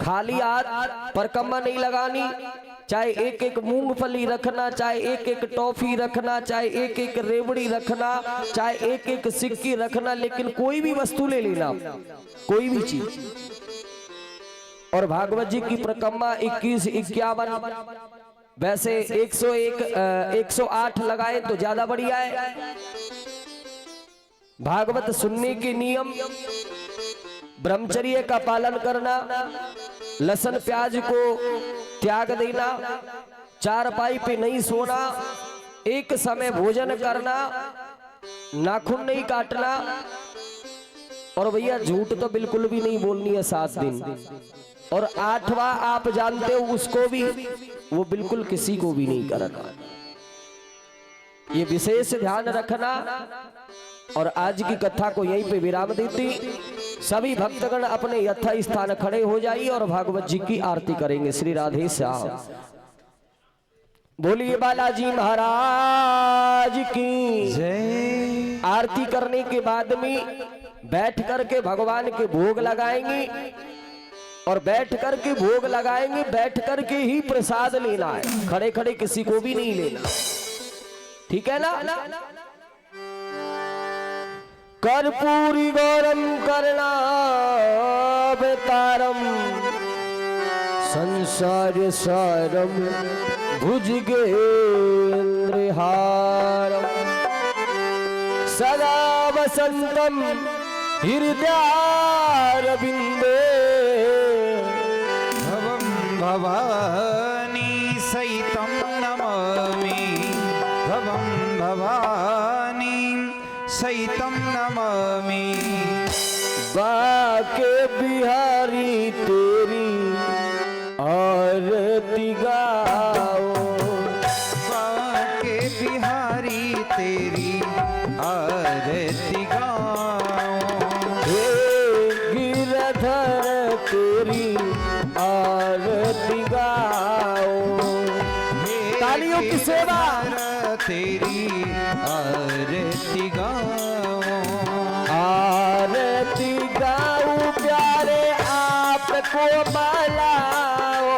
खाली हाथ परिक्रमा नहीं लगानी। चाहे एक एक मूंगफली रखना, चाहे एक एक टॉफी रखना, चाहे एक एक रेवड़ी रखना, चाहे एक एक सिक्की रखना, लेकिन कोई भी वस्तु ले लेना, कोई भी चीज। और भागवत जी की परिक्रमा 21, 51, वैसे 101, 108 लगाए तो ज्यादा बढ़िया है। भागवत सुनने के नियम: ब्रह्मचर्य का पालन करना, लहसुन प्याज को त्याग देना, चारपाई पे नहीं सोना, एक समय भोजन करना, नाखून नहीं काटना, और भैया झूठ तो बिल्कुल भी नहीं बोलनी है 7 दिन। और 8वां आप जानते हो उसको भी, वो बिल्कुल किसी को भी नहीं करना। ये विशेष ध्यान रखना। और आज की कथा को यहीं पे विराम देती। सभी भक्तगण अपने यथा स्थान खड़े हो जाइए और भागवत जी की आरती करेंगे। श्री राधे श्याम। बोलिए बालाजी महाराज की जय। आरती करने के बाद में बैठ करके भगवान के भोग लगाएंगे, और बैठ करके भोग लगाएंगे, बैठ करके ही प्रसाद लेना है, खड़े खड़े किसी को भी नहीं लेना, ठीक है ना? कर्पूरी गौरम करुणावतारम संसार सारम भुजगेन्द्रहारम सदा वसंतम हृदयारविंदे भवं भवानी सहितं नमामि। भवं भवानी सहितं नमामि। बाके बिहारी तेरी आरती गाओ, बाके बिहारी तेरी आरती गाओ। हे गिरधर तेरी आरती गाओ। तालियों की सेवा तेरी आरती गाओ। आरती गाऊं प्यारे आपको मनाओ।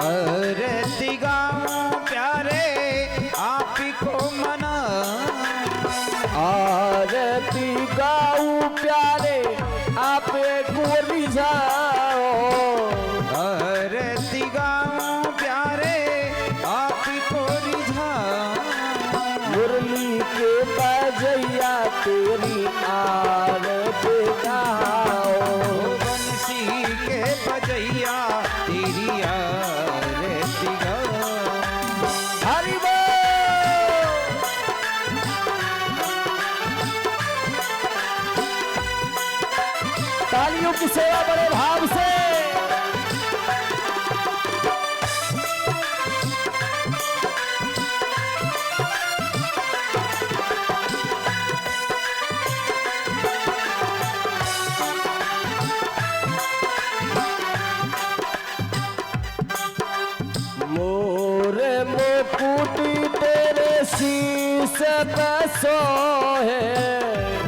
आरती गाऊं प्यारे आप को मना। आरती गाऊं प्यारे आप को रिझाओ। आरती गाऊं प्यारे आप को रिझाओ। मुरली के बजैया तेरी आरती गाओ। बंसी के बजैया तेरी आरती गाओ। हरि बोल। तालियों की सेवा बड़े भाव से। मोरे मुकुटी तेरे शीश पे सोहे।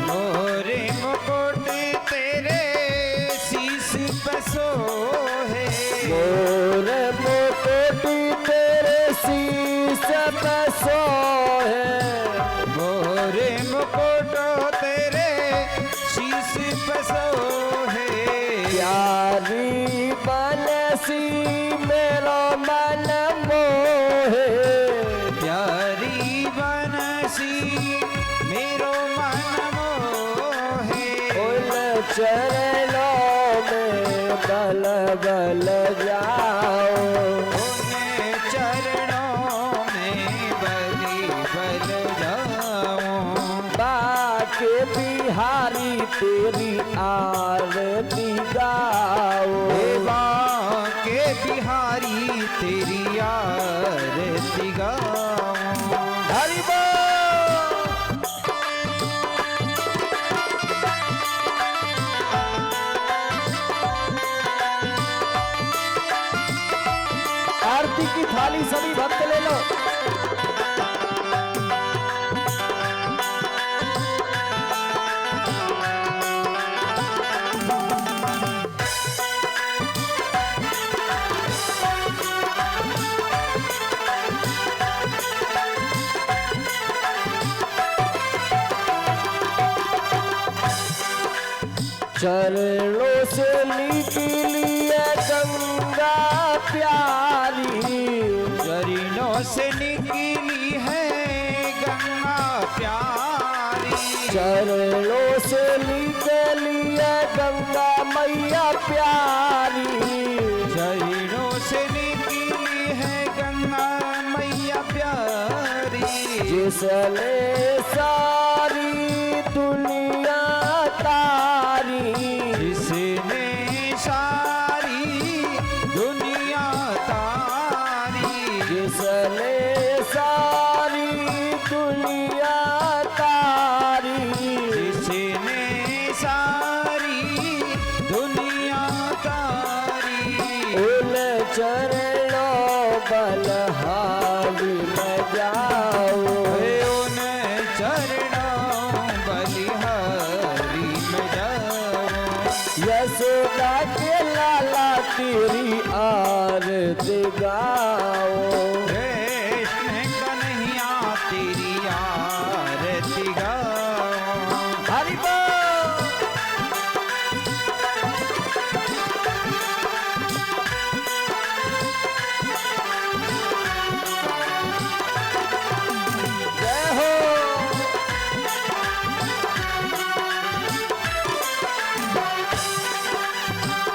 मोरे मुकुट तेरे शीश पे सोहे। मोरे मुकुटी तेरे शीश पे सोहे। मोरे मुकुट तेरे शीश पे सोहे। प्यारी बनसी मेरो मन मोहे। प्यारी बनसी मेरो मन मोहे। उन चरणों में बल बल जाओ। उन चरणों में बलि बल जाऊं। बाके बिहारी तेरी आरती गाओ। बाके बिहारी तेरी आरती गाऊं। हरि बोल। आरती की थाली सभी भक्त ले लो। चरणों से निकली है गंगा प्यारी। चरणों से निकली है गंगा प्यारी। चरणों से निकली है गंगा मैया प्यारी। चरणों से निकली है गंगा मैया प्यारी। जिसने सारी दुनिया तारी। जिसने सारी दुनिया तारी। जिसने सारी दुनिया तारी। जिसने सारी दुनिया तारी। उन चरणों बलहारी में जाओ। उन चरणों बलिहारी में जाओ। यशोदा के लाला तेरी आरती गाओ। कृष्ण कन्हैया तेरी आरती गाओ। हरि बोल। जय हो।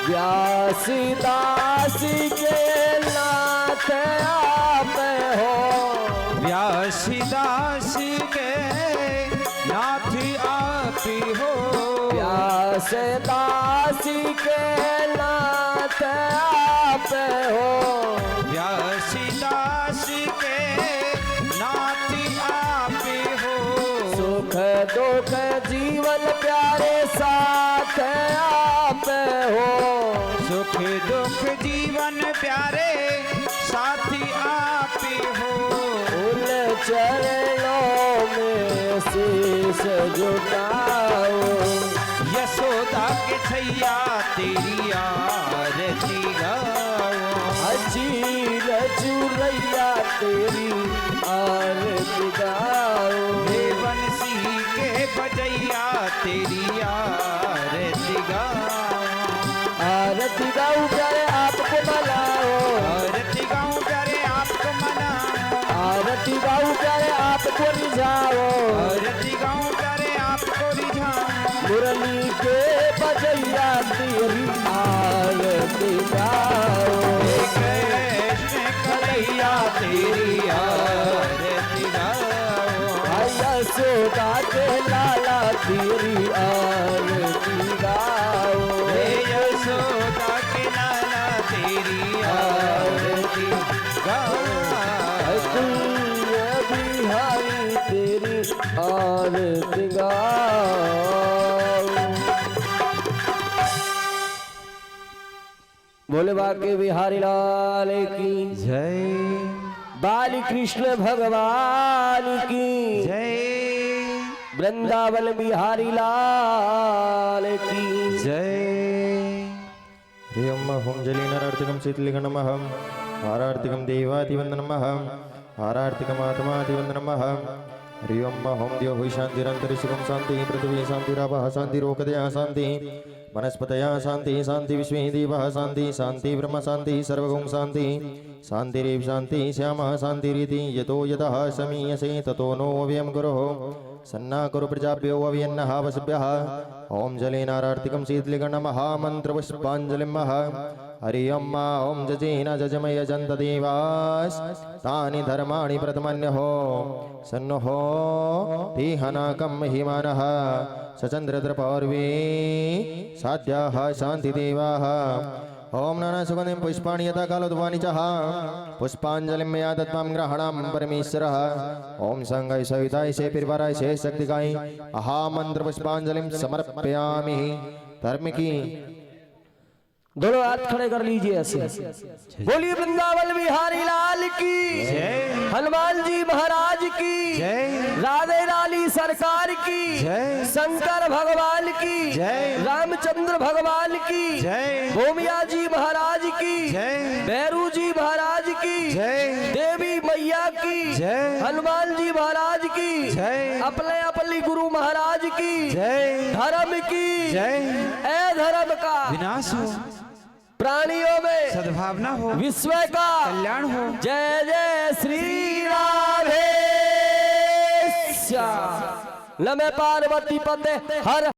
व्यासीदास के नाथ आप हो। व्यासीदास के नाथ व्यास दासी के नाथ आप हो, व्यासीदास के नाती आप हो, सुख दुख जीवन प्यारे साथ आप हो, सुख दुख जीवन प्यारे साथी आप हो, उन चरणों में शीश झुकाओ, यशोदा के छैया तेरी आरती गाओ, अजीर चुरैया तेरी आरती गाओ, हे बंसी के बजैया तेरी आरती गाओ, आरती गाऊं प्यारे आपको मनाओ, आरती गाऊं प्यारे आपको मनाओ, आरती गाऊं प्यारे आपको रिझाओ, आरती गाऊं प्यारे आपको रिझाऊं, मुरली के बजैया तेरी आरती गाओ, हे कृष्ण कन्हैया तेरी आरती गाओ, यशोदा के लाला तेरी आरती गाओ, हे यशोदा के लाला तेरी आरती गाओ, कुंज बिहारी तेरी आरती गाओ। बोले बाके बिहारी लाल की जय बाली कृष्ण भगवान की जय वृंदावन बिहारी लाल की जय। हरिओम होम जलीनार्तिकं शीतलिगणमहं हारार्तिकं देवादिवन्दनमहं हारार्तिकं आत्मादिवन्दनमहं हरिओम होम दियो हुई शांतिरंतरिक्षं शांति पृथ्वी शांतिरापः शांतिरोकदया शांति वनस्पतया शांति शांति विश्वे देवः शांति शांति ब्रह्म शांति सर्वगुण शांति शांतिरेव शांति श्यामः शांतिरिति यतो यतः समीयसे ततो नो अव्ययं गुरोः सन्ना कुरु प्रजाभ्यो अव्यन्नः वसभ्यः ओम जलेनारार्तिकं शीतलिगणमहामन्त्रपुष्पाञ्जलिं हरि ओम ओम जजेन जजमय जन्त देवास् तानि धर्माणि प्रथमन्यहो सन्नहो तिहनाकं महिमानः सचन्द्रद्रपौर्वे साध्याः शान्तिदेवाः ओम नाना सुगंधिं पुष्पाणि यथा कालोद्वानि च पुष्पाञ्जलिं मया दत्तं ग्रहणं परमेश्वरः ओम संगाय सविताय से परिवाराय से शक्तिकाय महामंत्र पुष्पांजलिं समर्पयामि। धर्म की दोनों हाथ खड़े कर लीजिए ऐसे। बोलिए वृंदावन बिहारी लाल की जय। हनुमान जी महाराज की जय। राधे रानी सरकार की जय। शंकर भगवान की जय। रामचंद्र भगवान की जय। भूमिया जी महाराज की जय। भैरू जी महाराज की जय। देवी मैया की जय। हनुमान जी महाराज की जय। अपने अपने गुरु महाराज की जय। धर्म की जय। ए धर्म का विनाश हो, प्राणियों में सद्भावना हो, विश्व का कल्याण हो। जय जय श्री राधे श्याम। नमः पार्वती पते हर